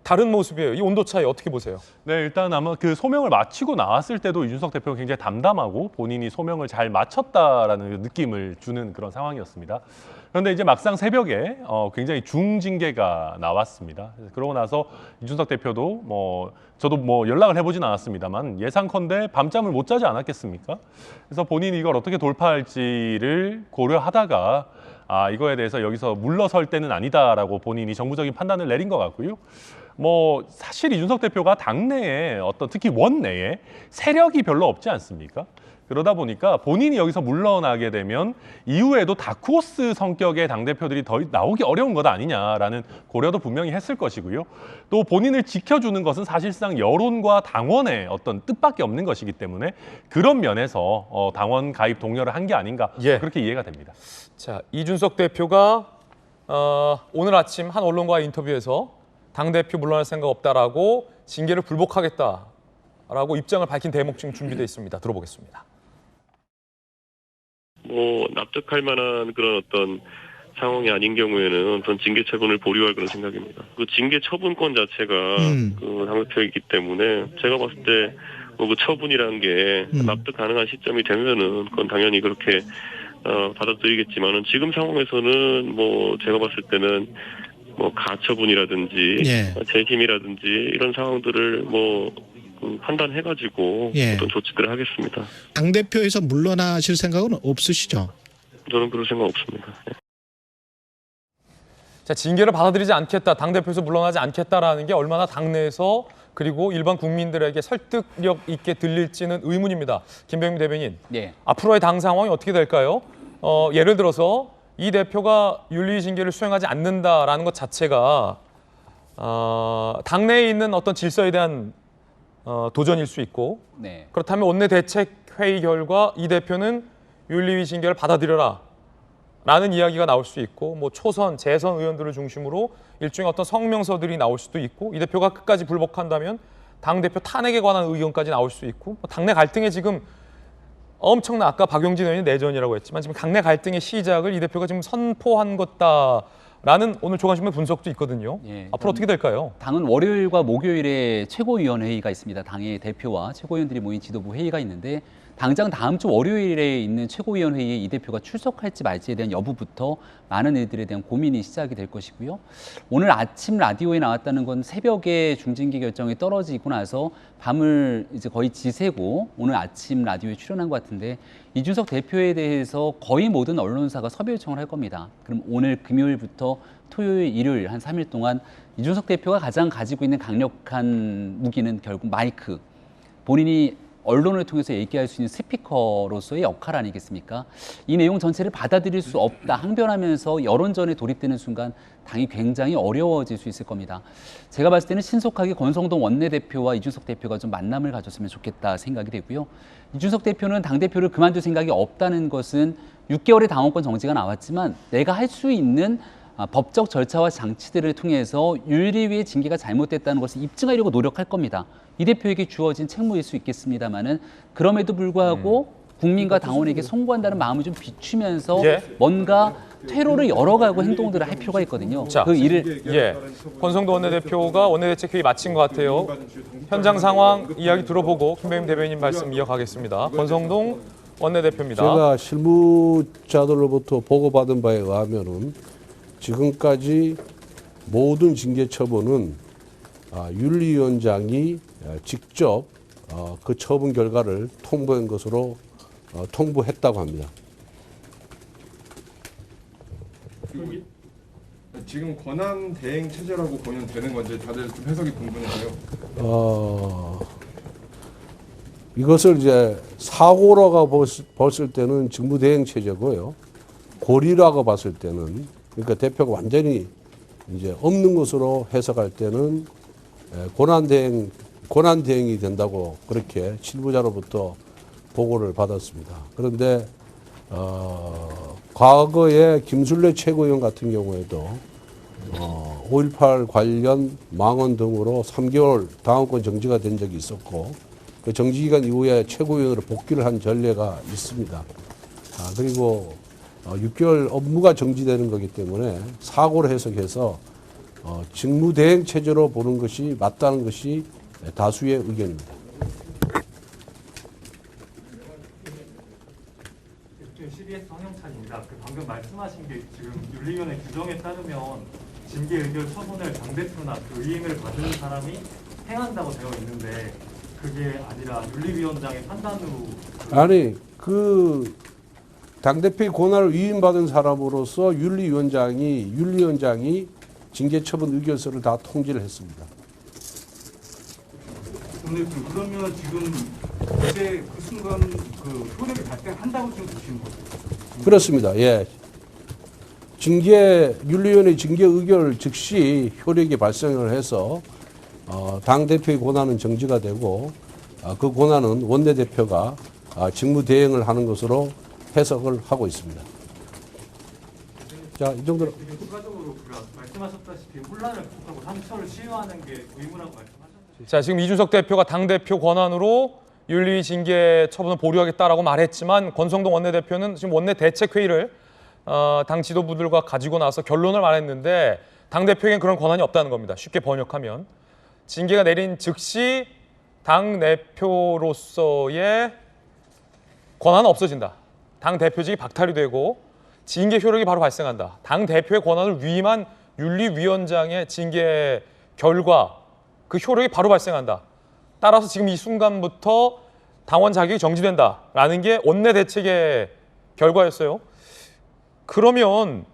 다른 모습이에요. 이 온도 차이 어떻게 보세요? 네, 일단 아마 그 소명을 마치고 나왔을 때도 이준석 대표가 굉장히 담담하고 본인이 소명을 잘 마쳤다라는 느낌을 주는 그런 상황이었습니다. 그런데 이제 막상 새벽에 굉장히 중징계가 나왔습니다. 그러고 나서 이준석 대표도 저도 연락을 해보진 않았습니다만 예상컨대 밤잠을 못 자지 않았겠습니까? 그래서 본인이 이걸 어떻게 돌파할지를 고려하다가 이거에 대해서 여기서 물러설 때는 아니다라고 본인이 정무적인 판단을 내린 것 같고요. 사실 이준석 대표가 당내에 특히 원내에 세력이 별로 없지 않습니까? 그러다 보니까 본인이 여기서 물러나게 되면 이후에도 다크호스 성격의 당대표들이 더 나오기 어려운 것 아니냐라는 고려도 분명히 했을 것이고요. 또 본인을 지켜주는 것은 사실상 여론과 당원의 어떤 뜻밖에 없는 것이기 때문에 그런 면에서 당원 가입 독려를 한 게 아닌가 그렇게 이해가 됩니다. 자, 이준석 대표가 오늘 아침 한 언론과의 인터뷰에서 당대표 물러날 생각 없다라고 징계를 불복하겠다라고 입장을 밝힌 대목 지금 준비되어 있습니다. 들어보겠습니다. 납득할 만한 그런 어떤 상황이 아닌 경우에는 전 징계 처분을 보류할 그런 생각입니다. 그 징계 처분권 자체가 그 당대표이기 때문에 제가 봤을 때 그 처분이라는 게 납득 가능한 시점이 되면은 그건 당연히 그렇게 받아들이겠지만은 지금 상황에서는 제가 봤을 때는 가처분이라든지 재심이라든지 이런 상황들을 판단해가지고 예. 어떤 조치들을 하겠습니다. 당대표에서 물러나실 생각은 없으시죠? 저는 그럴 생각 없습니다. 예. 자, 징계를 받아들이지 않겠다, 당대표에서 물러나지 않겠다라는 게 얼마나 당내에서 그리고 일반 국민들에게 설득력 있게 들릴지는 의문입니다. 김병민 대변인, 네. 앞으로의 당 상황이 어떻게 될까요? 예를 들어서 이 대표가 윤리 징계를 수행하지 않는다라는 것 자체가 당내에 있는 어떤 질서에 대한 도전일 수 있고, 네. 그렇다면 원내대책회의 결과 이 대표는 윤리위 징계를 받아들여라 라는 이야기가 나올 수 있고, 뭐 초선, 재선 의원들을 중심으로 일종의 어떤 성명서들이 나올 수도 있고, 이 대표가 끝까지 불복한다면 당대표 탄핵에 관한 의견까지 나올 수 있고, 당내 갈등에 지금 엄청난, 아까 박용진 의원이 내전이라고 했지만 지금 당내 갈등의 시작을 이 대표가 지금 선포한 것다라는 오늘 조간신문 분석도 있거든요. 예, 앞으로 어떻게 될까요? 당은 월요일과 목요일에 최고위원회의가 있습니다. 당의 대표와 최고위원들이 모인 지도부 회의가 있는데, 당장 다음 주 월요일에 있는 최고위원회의에 이 대표가 출석할지 말지에 대한 여부부터 많은 일들에 대한 고민이 시작이 될 것이고요. 오늘 아침 라디오에 나왔다는 건 새벽에 중징계 결정이 떨어지고 나서 밤을 이제 거의 지새고 오늘 아침 라디오에 출연한 것 같은데, 이준석 대표에 대해서 거의 모든 언론사가 섭외 요청을 할 겁니다. 그럼 오늘 금요일부터 토요일, 일요일 한 3일 동안 이준석 대표가 가장 가지고 있는 강력한 무기는 결국 마이크, 본인이 언론을 통해서 얘기할 수 있는 스피커로서의 역할 아니겠습니까? 이 내용 전체를 받아들일 수 없다, 항변하면서 여론전에 돌입되는 순간 당이 굉장히 어려워질 수 있을 겁니다. 제가 봤을 때는 신속하게 권성동 원내대표와 이준석 대표가 좀 만남을 가졌으면 좋겠다 생각이 되고요. 이준석 대표는 당대표를 그만둘 생각이 없다는 것은 6개월의 당원권 정지가 나왔지만 내가 할 수 있는 법적 절차와 장치들을 통해서 윤리위의 징계가 잘못됐다는 것을 입증하려고 노력할 겁니다. 이 대표에게 주어진 책무일 수 있겠습니다만은, 그럼에도 불구하고 국민과 당원에게 송구한다는 마음을 좀 비추면서 예. 뭔가 퇴로를 열어가고 행동들을 할 필요가 있거든요. 자, 그 일을 권성동 원내대표가 원내대책회의 마친 것 같아요. 현장 상황 이야기 들어보고 김병민 대변인 말씀 이어가겠습니다. 권성동 원내대표입니다. 제가 실무자들로부터 보고받은 바에 의하면은 지금까지 모든 징계 처분은 윤리위원장이 직접 그 처분 결과를 통보한 것으로 통보했다고 합니다. 지금 권한 대행 체제라고 보면 되는 건지 다들 좀 해석이 궁금해요. 이것을 이제 사고라고 봤을 때는 직무대행 체제고요. 고리라고 봤을 때는, 그러니까 대표가 완전히 이제 없는 것으로 해석할 때는 권한대행이 된다고 그렇게 실무자로부터 보고를 받았습니다. 그런데 과거에 김술래 최고위원 같은 경우에도 5.18 관련 망언 등으로 3개월 당원권 정지가 된 적이 있었고, 그 정지기간 이후에 최고위원으로 복귀를 한 전례가 있습니다. 그리고 6개월 업무가 정지되는 거기 때문에 사고를 해석해서 직무대행 체제로 보는 것이 맞다는 것이 다수의 의견입니다. CBS 황영찬입니다. 방금 말씀하신 게 지금 윤리위원회 규정에 따르면 징계 의결 처분을 당대표나 그 의임을 받은 사람이 행한다고 되어 있는데, 그게 아니라 윤리위원장의 판단으로 아니, 그 당대표의 권한을 위임받은 사람으로서 윤리위원장이 징계 처분 의결서를 다 통지를 했습니다. 그러면 지금 이제 그 순간 그 효력이 발생한다고 지금 보시는 거죠? 그렇습니다. 예. 윤리위원회 징계 의결 즉시 효력이 발생을 해서 당대표의 권한은 정지가 되고, 그 권한은 원내대표가 직무 대행을 하는 것으로 해석을 하고 있습니다. 자, 이 정도로. 결과적으로 말씀하셨다시피 혼란을 극복하고 상처를 치유하는 게 의무라고 말씀하셨는데, 자, 지금 이준석 대표가 당대표 권한으로 윤리 징계 처분을 보류하겠다라고 말했지만, 권성동 원내대표는 지금 원내대책회의를 당 지도부들과 가지고 나서 결론을 말했는데, 당대표에겐 그런 권한이 없다는 겁니다. 쉽게 번역하면 징계가 내린 즉시 당대표로서의 권한은 없어진다. 당대표직이 박탈이 되고 징계 효력이 바로 발생한다. 당대표의 권한을 위임한 윤리위원장의 징계 결과 그 효력이 바로 발생한다. 따라서 지금 이 순간부터 당원 자격이 정지된다라는 게 원내 대책의 결과였어요. 그러면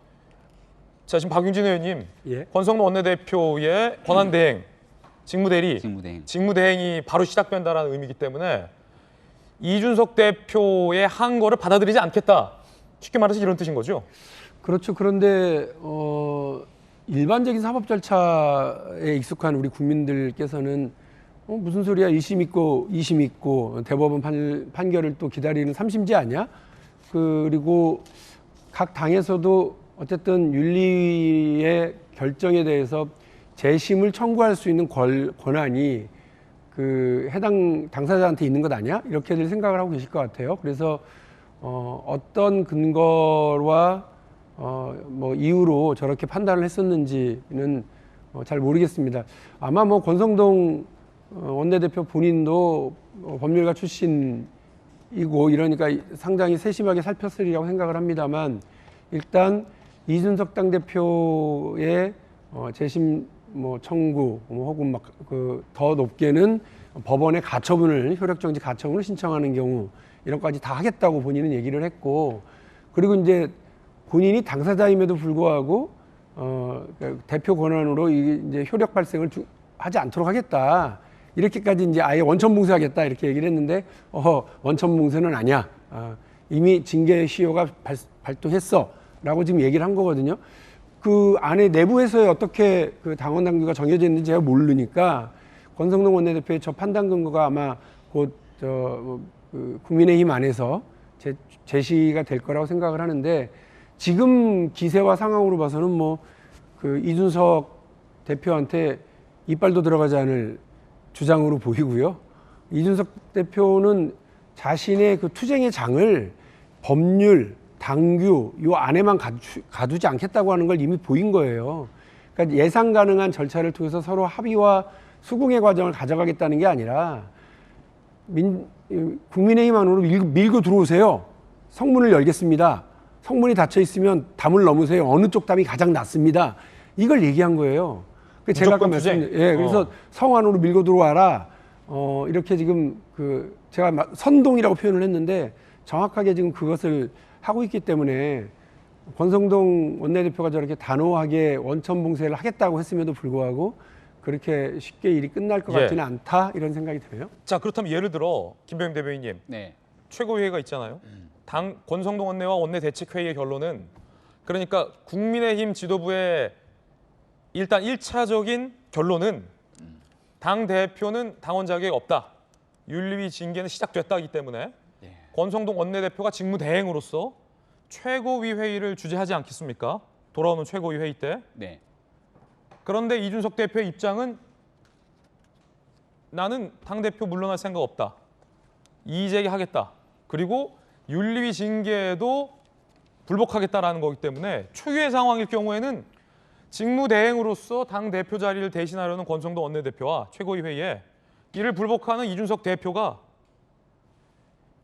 자 지금 박용진 의원님, 예. 권성동 원내대표의 권한대행, 직무대리, 직무대행. 직무대행이 바로 시작된다라는 의미이기 때문에 이준석 대표의 한 거를 받아들이지 않겠다. 쉽게 말해서 이런 뜻인 거죠. 그렇죠. 그런데 일반적인 사법 절차에 익숙한 우리 국민들께서는 무슨 소리야? 1심 있고 2심 있고 대법원 판결을 또 기다리는 3심제 아니야? 그리고 각 당에서도 어쨌든 윤리위의 결정에 대해서 재심을 청구할 수 있는 권한이 그 해당 당사자한테 있는 것 아니야? 이렇게들 생각을 하고 계실 것 같아요. 그래서 어떤 근거와 뭐 이유로 저렇게 판단을 했었는지는 잘 모르겠습니다. 아마 뭐 권성동 원내대표 본인도 법률가 출신이고 이러니까 상당히 세심하게 살폈으리라고 생각을 합니다만 일단 이준석 당대표의 재심 뭐 청구 혹은 막 그 더 높게는 법원에 가처분을 효력정지 가처분을 신청하는 경우 이런 것까지 다 하겠다고 본인은 얘기를 했고 그리고 이제 본인이 당사자임에도 불구하고 대표 권한으로 이제 효력 발생을 하지 않도록 하겠다. 이렇게까지 이제 아예 원천봉쇄하겠다 이렇게 얘기를 했는데 원천봉쇄는 아니야. 이미 징계 시효가 발동했어라고 지금 얘기를 한 거거든요. 그 안에 내부에서 어떻게 그 당원 당규가 정해져 있는지 제가 모르니까 권성동 원내대표의 저 판단 근거가 아마 곧 그 국민의힘 안에서 제시가 될 거라고 생각을 하는데 지금 기세와 상황으로 봐서는 뭐 그 이준석 대표한테 이빨도 들어가지 않을 주장으로 보이고요. 이준석 대표는 자신의 그 투쟁의 장을 법률, 당규 요 안에만 가두지 않겠다고 하는 걸 이미 보인 거예요. 그러니까 예상 가능한 절차를 통해서 서로 합의와 수긍의 과정을 가져가겠다는 게 아니라 국민의힘 안으로 밀고 들어오세요. 성문을 열겠습니다. 성문이 닫혀 있으면 담을 넘으세요. 어느 쪽 담이 가장 낫습니다. 이걸 얘기한 거예요. 제가 아까 그래서 성 안으로 밀고 들어와라. 이렇게 지금 그 제가 선동이라고 표현을 했는데 정확하게 지금 그것을 하고 있기 때문에 권성동 원내대표가 저렇게 단호하게 원천봉쇄를 하겠다고 했음에도 불구하고 그렇게 쉽게 일이 끝날 것 같지는 않다 이런 생각이 드네요. 자 그렇다면 예를 들어 김병임 대변인님, 네. 최고위회가 있잖아요. 당 권성동 원내와 원내대책회의의 결론은 그러니까 국민의힘 지도부의 일단 1차적인 결론은 당 대표는 당원 자격이 없다. 윤리위 징계는 시작됐다기 때문에 권성동 원내대표가 직무대행으로서 최고위 회의를 주재하지 않겠습니까? 돌아오는 최고위 회의 때. 네. 그런데 이준석 대표의 입장은 나는 당대표 물러날 생각 없다. 이의제기하겠다. 그리고 윤리위 징계에도 불복하겠다라는 거기 때문에 초유의 상황일 경우에는 직무대행으로서 당대표 자리를 대신하려는 권성동 원내대표와 최고위 회의에 이를 불복하는 이준석 대표가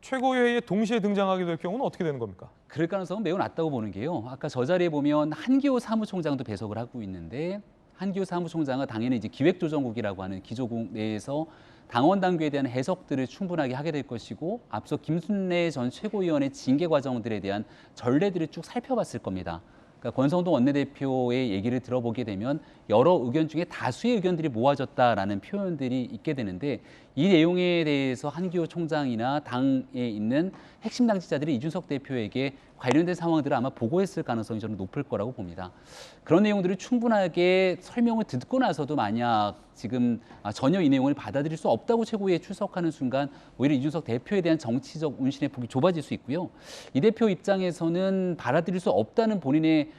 최고위 회의에 동시에 등장하게 될 경우는 어떻게 되는 겁니까? 그럴 가능성은 매우 낮다고 보는 게요. 아까 저 자리에 보면 한기호 사무총장도 배석을 하고 있는데 한기호 사무총장은 당연히 이제 기획조정국이라고 하는 기조국 내에서 당원 당규에 대한 해석들을 충분하게 하게 될 것이고 앞서 김순례 전 최고위원의 징계 과정들에 대한 전례들을 쭉 살펴봤을 겁니다. 그러니까 권성동 원내대표의 얘기를 들어보게 되면 여러 의견 중에 다수의 의견들이 모아졌다라는 표현들이 있게 되는데 이 내용에 대해서 한기호 총장이나 당에 있는 핵심 당직자들이 이준석 대표에게 관련된 상황들을 아마 보고했을 가능성이 저는 높을 거라고 봅니다. 그런 내용들을 충분하게 설명을 듣고 나서도 만약 지금 전혀 이 내용을 받아들일 수 없다고 최고위에 출석하는 순간 오히려 이준석 대표에 대한 정치적 운신의 폭이 좁아질 수 있고요. 이 대표 입장에서는 받아들일 수 없다는 본인의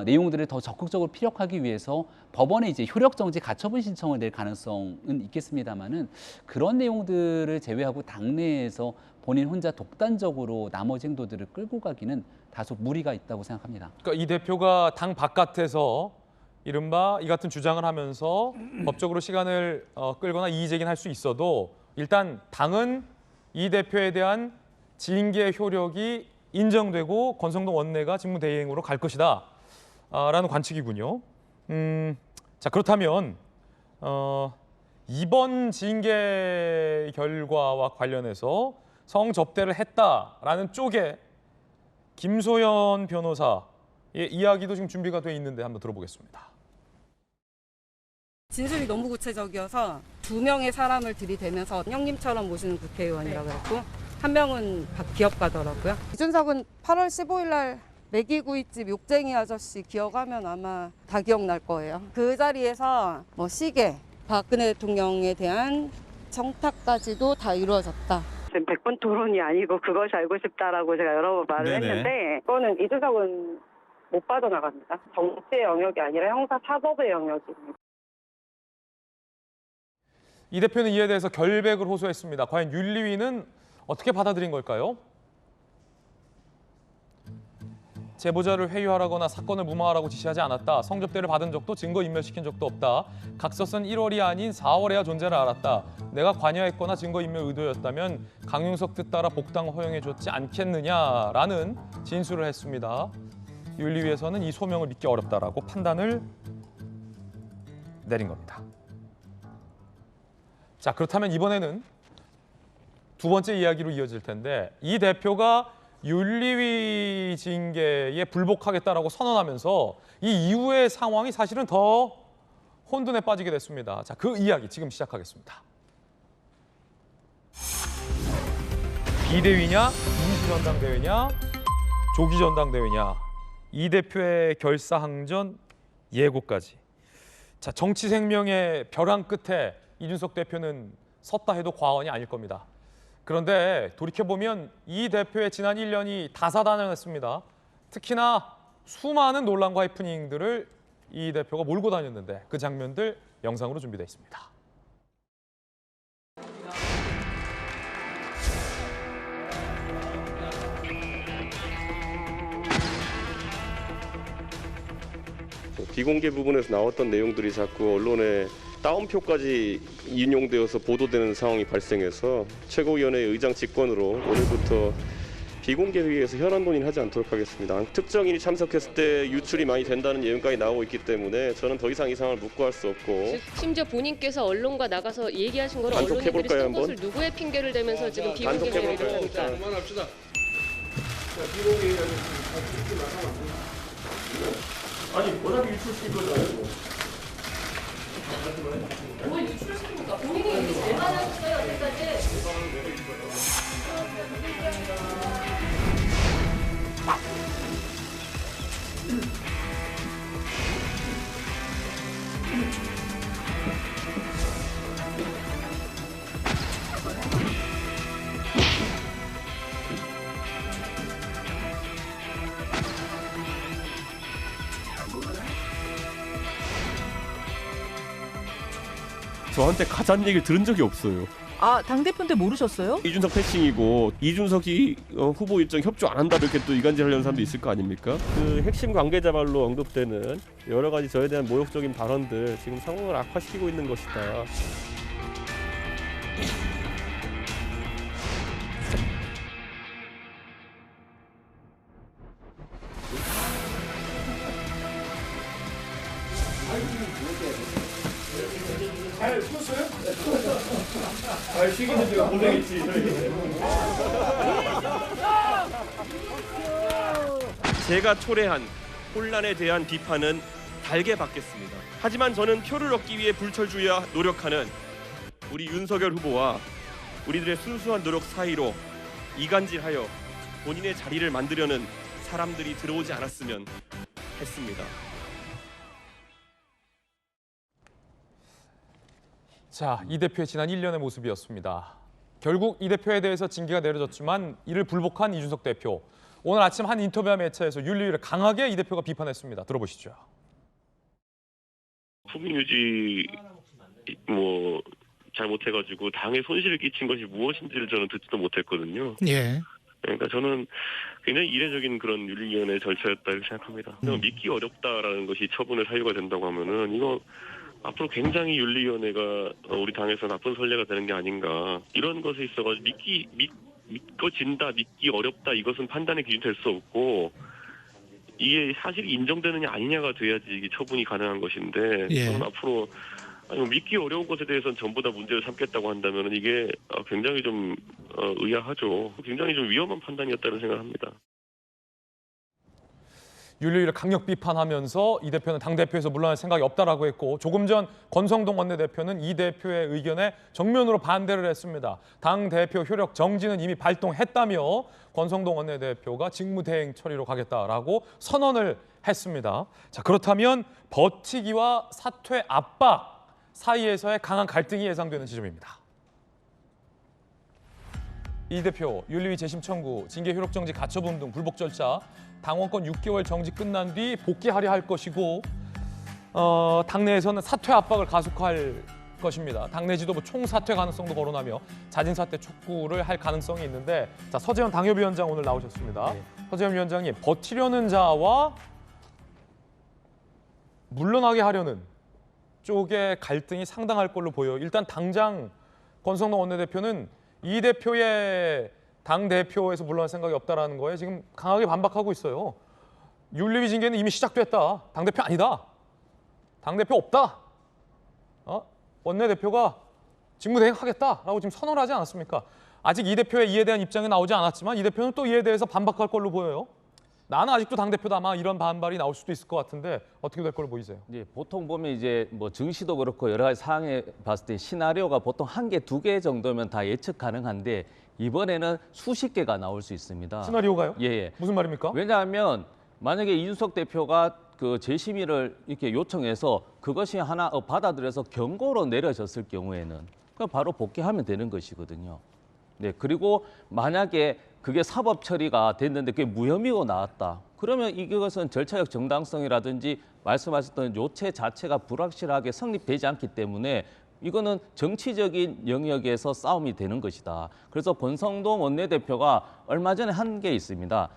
내용들을 더 적극적으로 피력하기 위해서 법원에 이제 효력정지 가처분 신청을 낼 가능성은 있겠습니다만은 그런 내용들을 제외하고 당내에서 본인 혼자 독단적으로 나머지 행도들을 끌고 가기는 다소 무리가 있다고 생각합니다. 그러니까 이 대표가 당 바깥에서 이른바 이 같은 주장을 하면서 법적으로 시간을 끌거나 이의제기는 할 수 있어도 일단 당은 이 대표에 대한 징계 효력이 인정되고 권성동 원내가 직무대행으로 갈 것이다 라는 관측이군요. 자 그렇다면 이번 징계 결과와 관련해서 성접대를 했다라는 쪽에 김소연 변호사의 이야기도 지금 준비가 돼 있는데 한번 들어보겠습니다. 진술이 너무 구체적이어서 2명의 사람을 들이대면서 형님처럼 모시는 국회의원이라고 했고 한 명은 기업가더라고요. 이준석은 8월 15일 날 메기구이집 욕쟁이 아저씨 기억하면 아마 다 기억날 거예요. 그 자리에서 뭐 시계, 박근혜 대통령에 대한 청탁까지도 다 이루어졌다. 100번 토론이 아니고 그것이 알고 싶다라고 제가 여러 번 말을 했는데 그거는 이준석은 못 빠져나갑니다. 정치의 영역이 아니라 형사 사법의 영역입니다. 이 대표는 이에 대해서 결백을 호소했습니다. 과연 윤리위는 어떻게 받아들인 걸까요? 제보자를 회유하라거나 사건을 무마하라고 지시하지 않았다. 성접대를 받은 적도 증거인멸시킨 적도 없다. 각서선 1월이 아닌 4월에야 존재를 알았다. 내가 관여했거나 증거인멸 의도였다면 강용석 뜻 따라 복당 허용해줬지 않겠느냐라는 진술을 했습니다. 윤리위에서는 이 소명을 믿기 어렵다라고 판단을 내린 겁니다. 자, 그렇다면 이번에는 두 번째 이야기로 이어질 텐데 이 대표가 윤리위 징계에 불복하겠다라고 선언하면서 이 이후의 상황이 사실은 더 혼돈에 빠지게 됐습니다. 자, 그 이야기 지금 시작하겠습니다. 비대위냐, 임시전당대회냐, 조기전당대회냐, 이 대표의 결사항전 예고까지. 자, 정치 생명의 벼랑 끝에 이준석 대표는 섰다 해도 과언이 아닐 겁니다. 그런데 돌이켜보면 이 대표의 지난 1년이 다사다난했습니다. 특히나 수많은 논란과 해프닝들을 이 대표가 몰고 다녔는데 그 장면들 영상으로 준비되어 있습니다. 비공개 부분에서 나왔던 내용들이 자꾸 언론에 따옴표까지 인용되어서 보도되는 상황이 발생해서 최고위원회 의장 직권으로 오늘부터 비공개 회의에서 현안 논의를 하지 않도록 하겠습니다. 특정인이 참석했을 때 유출이 많이 된다는 예언까지 나오고 있기 때문에 저는 더 이상 이 상황을 묵고할 수 없고. 심지어 본인께서 언론과 나가서 얘기하신 걸 언론인들이 쓴 것을 누구의 핑계를 대면서 지금 비공개 회의를 합니까? 그만합시다. 비공개 회의를 아니 어차피 유출시킨 거잖아요. 뭘 유출시킵니까? 본인이 이게 제일 많았어요, 여태까지. 저한테 가짜는 얘기를 들은 적이 없어요. 아, 당대표인데 모르셨어요? 이준석 패싱이고 이준석이 후보 일정 협조 안 한다 이렇게 또 이간질하려는 사람도 있을 거 아닙니까? 그 핵심 관계자 말로 언급되는 여러 가지 저에 대한 모욕적인 발언들 지금 상황을 악화시키고 있는 것이다. 잘 풀었어요? 아, 쉬기는 제가 고생했지. 제가 초래한 혼란에 대한 비판은 달게 받겠습니다. 하지만 저는 표를 얻기 위해 불철주야 노력하는 우리 윤석열 후보와 우리들의 순수한 노력 사이로 이간질하여 본인의 자리를 만들려는 사람들이 들어오지 않았으면 했습니다. 자, 이 대표의 지난 1년의 모습이었습니다. 결국 이 대표에 대해서 징계가 내려졌지만 이를 불복한 이준석 대표. 오늘 아침 한 인터뷰와 매체에서 윤리위를 강하게 이 대표가 비판했습니다. 들어보시죠. 후보 유지 뭐 잘못해가지고 당에 손실을 끼친 것이 무엇인지를 저는 듣지도 못했거든요. 예. 그러니까 저는 굉장히 이례적인 그런 윤리위원회 절차였다 이렇게 생각합니다. 믿기 어렵다라는 것이 처분의 사유가 된다고 하면은 이거 앞으로 굉장히 윤리위원회가 우리 당에서 나쁜 선례가 되는 게 아닌가. 이런 것에 있어가지고 믿겨진다, 믿기 어렵다 이것은 판단의 기준이 될 수 없고 이게 사실이 인정되느냐 아니냐가 돼야지 이게 처분이 가능한 것인데 예. 저는 앞으로 아니, 믿기 어려운 것에 대해서는 전부 다 문제를 삼겠다고 한다면 이게 굉장히 좀 의아하죠. 굉장히 좀 위험한 판단이었다는 생각합니다. 윤리위를 강력 비판하면서 이 대표는 당대표에서 물러날 생각이 없다라고 했고, 조금 전 권성동 원내대표는 이 대표의 의견에 정면으로 반대를 했습니다. 당대표 효력 정지는 이미 발동했다며 권성동 원내대표가 직무대행 처리로 가겠다라고 선언을 했습니다. 자, 그렇다면 버티기와 사퇴 압박 사이에서의 강한 갈등이 예상되는 지점입니다. 이 대표 윤리위 재심 청구, 징계 효력 정지 가처분 등 불복 절차, 당원권 6개월 정지 끝난 뒤 복귀하려 할 것이고, 당내에서는 사퇴 압박을 가속할 것입니다. 당내 지도부 총사퇴 가능성도 거론하며 자진 사퇴 촉구를 할 가능성이 있는데, 자, 서재현 당협위원장 오늘 나오셨습니다. 네. 서재현 위원장님, 버티려는 자와 물러나게 하려는 쪽의 갈등이 상당할 걸로 보여요. 일단 당장 권성동 원내대표는 이 대표의 당대표에서 물러날 생각이 없다라는 거에 지금 강하게 반박하고 있어요. 윤리위 징계는 이미 시작됐다. 당대표 아니다. 당대표 없다. 원내대표가 직무대행하겠다라고 지금 선언을 하지 않았습니까? 아직 이 대표의 이에 대한 입장이 나오지 않았지만 이 대표는 또 이에 대해서 반박할 걸로 보여요. 나는 아직도 당대표다, 아마 이런 반발이 나올 수도 있을 것 같은데 어떻게 될 걸로 보이세요? 예, 보통 보면 이제 뭐 증시도 그렇고 여러 가지 상황에 봤을 때 시나리오가 보통 1개, 2개 정도면 다 예측 가능한데 이번에는 수십 개가 나올 수 있습니다. 시나리오가요? 예. 무슨 말입니까? 왜냐하면 만약에 이준석 대표가 그 재심의를 이렇게 요청해서 그것이 하나 받아들여서 경고로 내려졌을 경우에는 그냥 바로 복귀하면 되는 것이거든요. 네, 그리고 만약에 그게 사법 처리가 됐는데 그게 무혐의로 나왔다. 그러면 이것은 절차적 정당성이라든지 말씀하셨던 요체 자체가 불확실하게 성립되지 않기 때문에 이거는 정치적인 영역에서 싸움이 되는 것이다. 그래서 권성동 원내대표가 얼마 전에 한 게 있습니다.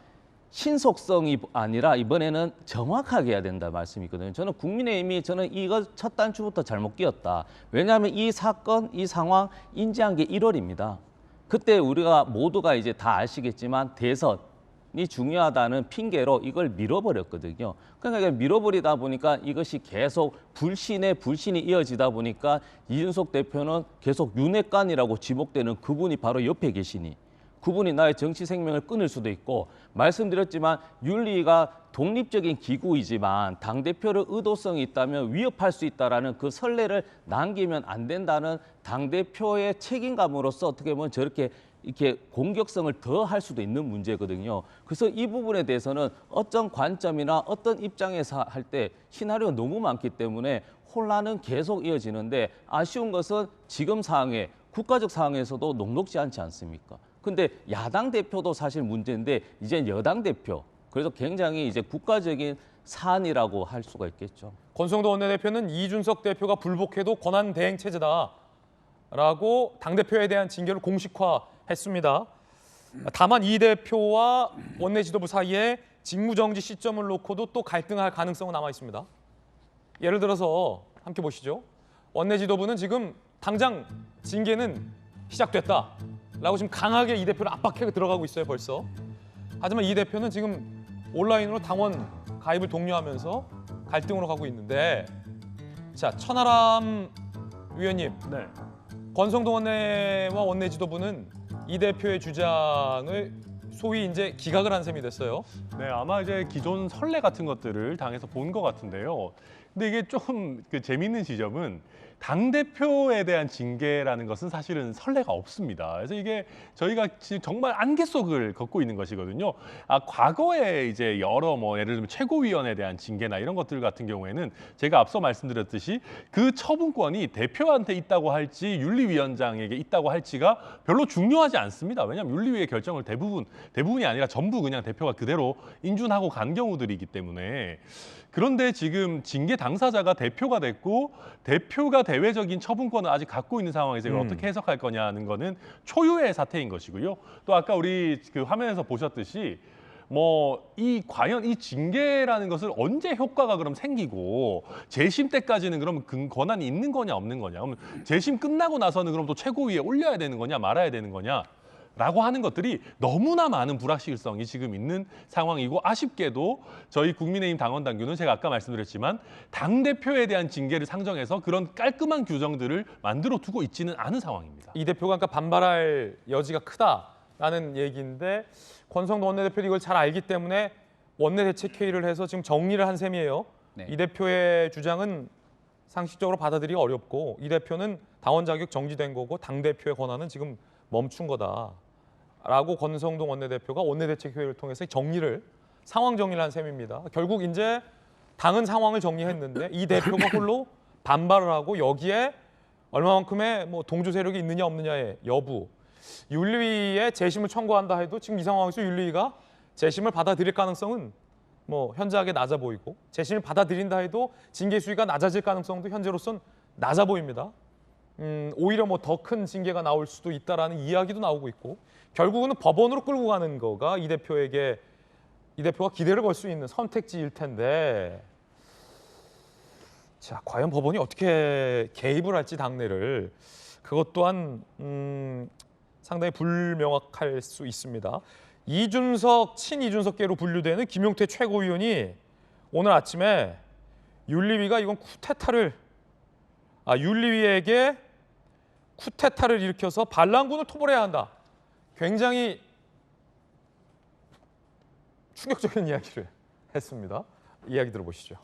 신속성이 아니라 이번에는 정확하게 해야 된다 말씀이거든요. 저는 국민의힘이 이거 첫 단추부터 잘못 끼었다. 왜냐하면 이 사건, 이 상황 인지한 게 1월입니다. 그때 우리가 모두가 이제 다 아시겠지만 대선이 중요하다는 핑계로 이걸 밀어버렸거든요. 그러니까 밀어버리다 보니까 이것이 계속 불신이 이어지다 보니까 이준석 대표는 계속 윤핵관이라고 지목되는 그분이 바로 옆에 계시니 그분이 나의 정치 생명을 끊을 수도 있고, 말씀드렸지만 윤리위가 독립적인 기구이지만 당대표를 의도성이 있다면 위협할 수 있다는 그 선례를 남기면 안 된다는 당대표의 책임감으로서 어떻게 보면 저렇게 이렇게 공격성을 더 할 수도 있는 문제거든요. 그래서 이 부분에 대해서는 어떤 관점이나 어떤 입장에서 할 때 시나리오가 너무 많기 때문에 혼란은 계속 이어지는데, 아쉬운 것은 지금 상황에 국가적 상황에서도 녹록지 않지 않습니까? 근데 야당 대표도 사실 문제인데 이제 여당 대표, 그래서 굉장히 이제 국가적인 사안이라고 할 수가 있겠죠. 권성동 원내대표는 이준석 대표가 불복해도 권한 대행 체제다라고 당대표에 대한 징계를 공식화했습니다. 다만 이 대표와 원내 지도부 사이에 직무정지 시점을 놓고도 또 갈등할 가능성은 남아 있습니다. 예를 들어서 함께 보시죠. 원내 지도부는 지금 당장 징계는 시작됐다라고 지금 강하게 이 대표를 압박해 들어가고 있어요, 벌써. 하지만 이 대표는 지금 온라인으로 당원 가입을 독려하면서 갈등으로 가고 있는데, 자, 천하람 위원님, 네. 권성동 원내와 원내 지도부는 이 대표의 주장을 소위 이제 기각을 한 셈이 됐어요. 네, 아마 이제 기존 선례 같은 것들을 당에서 본 것 같은데요. 근데 이게 좀 재미있는 지점은 당대표에 대한 징계라는 것은 사실은 선례가 없습니다. 그래서 이게 저희가 지금 정말 안개 속을 걷고 있는 것이거든요. 과거에 이제 여러 예를 들면 최고위원에 대한 징계나 이런 것들 같은 경우에는 제가 앞서 말씀드렸듯이 그 처분권이 대표한테 있다고 할지 윤리위원장에게 있다고 할지가 별로 중요하지 않습니다. 왜냐하면 윤리위의 결정을 대부분이 아니라 전부 그냥 대표가 그대로 인준하고 간 경우들이기 때문에. 그런데 지금 징계 당사자가 대표가 됐고 대표가 대외적인 처분권을 아직 갖고 있는 상황에서 이걸 어떻게 해석할 거냐는 거는 초유의 사태인 것이고요. 또 아까 우리 그 화면에서 보셨듯이 과연 이 징계라는 것을 언제 효과가 그럼 생기고 재심 때까지는 그럼 권한이 있는 거냐 없는 거냐. 그럼 재심 끝나고 나서는 그럼 또 최고위에 올려야 되는 거냐 말아야 되는 거냐. 라고 하는 것들이 너무나 많은 불확실성이 지금 있는 상황이고 아쉽게도 저희 국민의힘 당원 당규는 제가 아까 말씀드렸지만 당대표에 대한 징계를 상정해서 그런 깔끔한 규정들을 만들어 두고 있지는 않은 상황입니다. 이 대표가 그러니까 반발할 여지가 크다라는 얘기인데 권성동 원내대표도 이걸 잘 알기 때문에 원내대책회의를 해서 지금 정리를 한 셈이에요. 네. 이 대표의 주장은 상식적으로 받아들이기 어렵고 이 대표는 당원 자격 정지된 거고 당대표의 권한은 지금 멈춘 거다라고 권성동 원내대표가 원내대책회의를 통해서 정리를 상황 정리를 한 셈입니다. 결국 이제 당은 상황을 정리했는데 이 대표가 홀로 반발을 하고 여기에 얼마만큼의 뭐 동조 세력이 있느냐 없느냐의 여부, 윤리위에 재심을 청구한다 해도 지금 이 상황에서 윤리위가 재심을 받아들일 가능성은 뭐 현저하게 낮아 보이고 재심을 받아들인다 해도 징계 수위가 낮아질 가능성도 현재로선 낮아 보입니다. 오히려 뭐 더 큰 징계가 나올 수도 있다라는 이야기도 나오고 있고 결국은 법원으로 끌고 가는 거가 이 대표가 기대를 걸 수 있는 선택지일 텐데 자 과연 법원이 어떻게 개입을 할지 당내를 그것 또한 상당히 불명확할 수 있습니다. 이준석, 친이준석계로 분류되는 김용태 최고위원이 오늘 아침에 윤리위가 이건 윤리위에게 쿠데타를 일으켜서 반란군을 토벌해야 한다. 굉장히 충격적인 이야기를 했습니다. 이야기 들어보시죠.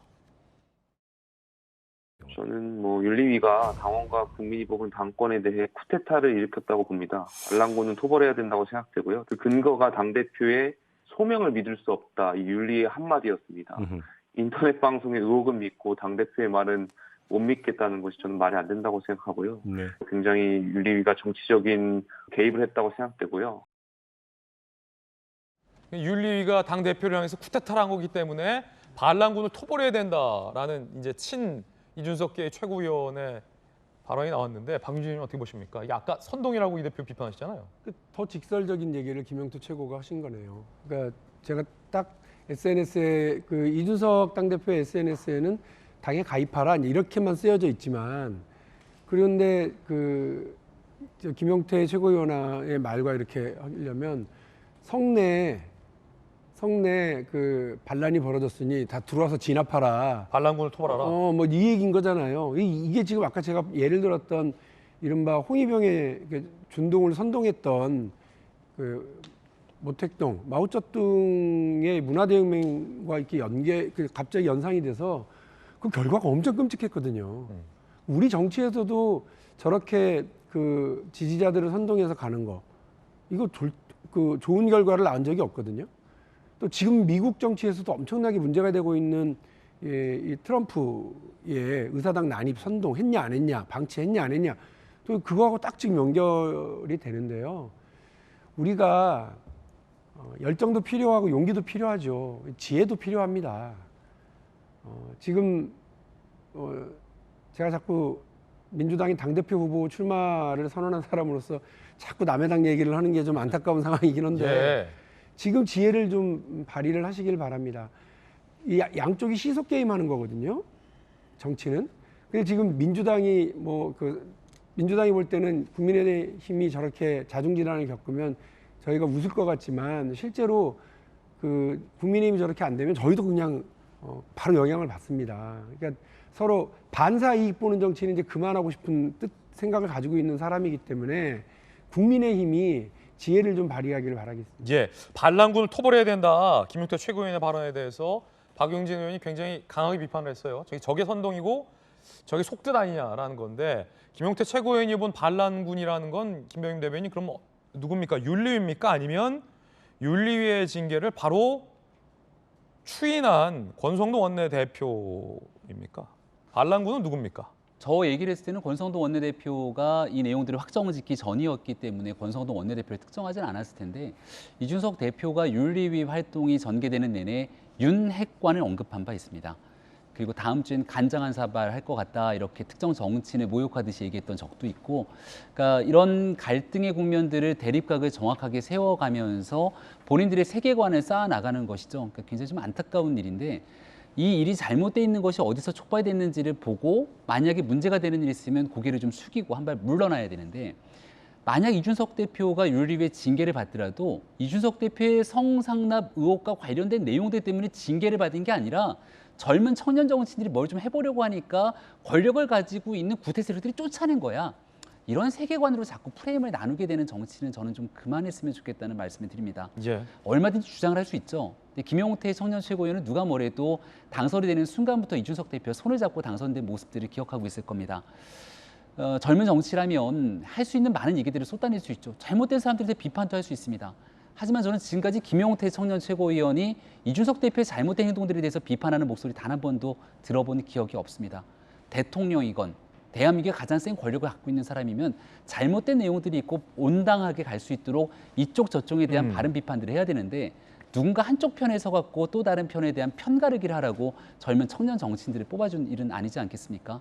저는 뭐 윤리위가 당원과 국민이 뽑은 당권에 대해 쿠데타를 일으켰다고 봅니다. 반란군은 토벌해야 된다고 생각되고요. 그 근거가 당대표의 소명을 믿을 수 없다. 이 윤리의 한마디였습니다. 인터넷 방송의 의혹은 믿고 당대표의 말은 못 믿겠다는 것이 저는 말이 안 된다고 생각하고요. 네. 굉장히 윤리위가 정치적인 개입을 했다고 생각되고요. 윤리위가 당대표를 향해서 쿠데타를 한 거기 때문에 반란군을 토벌해야 된다라는 이제 친 이준석계 최고위원의 발언이 나왔는데 박윤진님 어떻게 보십니까? 아까 선동이라고 이 대표 비판하시잖아요. 더 직설적인 얘기를 김용태 최고가 하신 거네요. 그러니까 제가 딱 SNS에 그 이준석 당대표의 SNS에는 당에 가입하라 이렇게만 쓰여져 있지만 그런데 그 김용태 최고위원의 말과 이렇게 하려면 성내 그 반란이 벌어졌으니 다 들어와서 진압하라. 반란군을 토벌하라. 뭐 이 얘기인 거잖아요. 이게 지금 아까 제가 예를 들었던 이른바 홍위병의 준동을 선동했던 그 모택동, 마오쩌둥의 문화대혁명과 이렇게 갑자기 연상이 돼서 그 결과가 엄청 끔찍했거든요. 우리 정치에서도 저렇게 그 지지자들을 선동해서 가는 거, 이거 그 좋은 결과를 낳은 적이 없거든요. 또 지금 미국 정치에서도 엄청나게 문제가 되고 있는 이 트럼프의 의사당 난입 선동 했냐 안 했냐, 방치했냐 안 했냐, 또 그거하고 딱 지금 연결이 되는데요. 우리가 열정도 필요하고 용기도 필요하죠. 지혜도 필요합니다. 지금 제가 자꾸 민주당이 당대표 후보 출마를 선언한 사람으로서 자꾸 남의 당 얘기를 하는 게 좀 안타까운 상황이긴 한데 예. 지금 지혜를 좀 발휘를 하시길 바랍니다. 이 양쪽이 시속 게임하는 거거든요. 정치는. 근데 지금 민주당이 민주당이 볼 때는 국민의힘이 저렇게 자중질환을 겪으면 저희가 웃을 것 같지만 실제로 그 국민의힘이 저렇게 안 되면 저희도 그냥 바로 영향을 받습니다. 그러니까 서로 반사 이익 보는 정치는 이제 그만하고 싶은 생각을 가지고 있는 사람이기 때문에 국민의힘이 지혜를 좀 발휘하기를 바라겠습니다. 예, 반란군을 토벌해야 된다. 김용태 최고위원의 발언에 대해서 박용진 의원이 굉장히 강하게 비판을 했어요. 저게 선동이고 저게 속뜻 아니냐라는 건데 김용태 최고위원이 본 반란군이라는 건 김병임 대변인 그럼 누굽니까? 윤리위입니까? 아니면 윤리위의 징계를 바로 추인한 권성동 원내대표입니까? 반란군은 누굽니까? 저 얘기를 했을 때는 권성동 원내대표가 이 내용들을 확정짓기 전이었기 때문에 권성동 원내대표를 특정하지는 않았을 텐데 이준석 대표가 윤리위 활동이 전개되는 내내 윤핵관을 언급한 바 있습니다. 그리고 다음 주엔 간장한 사발 할 것 같다 이렇게 특정 정치인을 모욕하듯이 얘기했던 적도 있고, 그러니까 이런 갈등의 국면들을 대립각을 정확하게 세워가면서 본인들의 세계관을 쌓아 나가는 것이죠. 그러니까 굉장히 좀 안타까운 일인데 이 일이 잘못돼 있는 것이 어디서 촉발됐는지를 보고 만약에 문제가 되는 일이 있으면 고개를 좀 숙이고 한 발 물러나야 되는데 만약 이준석 대표가 윤리위의 징계를 받더라도 이준석 대표의 성상납 의혹과 관련된 내용들 때문에 징계를 받은 게 아니라 젊은 청년 정치인들이 뭘 좀 해보려고 하니까 권력을 가지고 있는 구태 세력들이 쫓아낸 거야. 이런 세계관으로 자꾸 프레임을 나누게 되는 정치는 저는 좀 그만했으면 좋겠다는 말씀을 드립니다. 예. 얼마든지 주장을 할 수 있죠. 근데 김용태 청년 최고위원은 누가 뭐래도 당선이 되는 순간부터 이준석 대표 손을 잡고 당선된 모습들을 기억하고 있을 겁니다. 젊은 정치라면 할 수 있는 많은 얘기들을 쏟아낼 수 있죠. 잘못된 사람들에 대해 비판도 할 수 있습니다. 하지만 저는 지금까지 김용태 청년 최고위원이 이준석 대표의 잘못된 행동들에 대해서 비판하는 목소리 단 한 번도 들어본 기억이 없습니다. 대통령이건 대한민국의 가장 센 권력을 갖고 있는 사람이면 잘못된 내용들이 있고 온당하게 갈 수 있도록 이쪽 저쪽에 대한 바른 비판들을 해야 되는데 누군가 한쪽 편에 서갖고 또 다른 편에 대한 편가르기를 하라고 젊은 청년 정치인들을 뽑아준 일은 아니지 않겠습니까?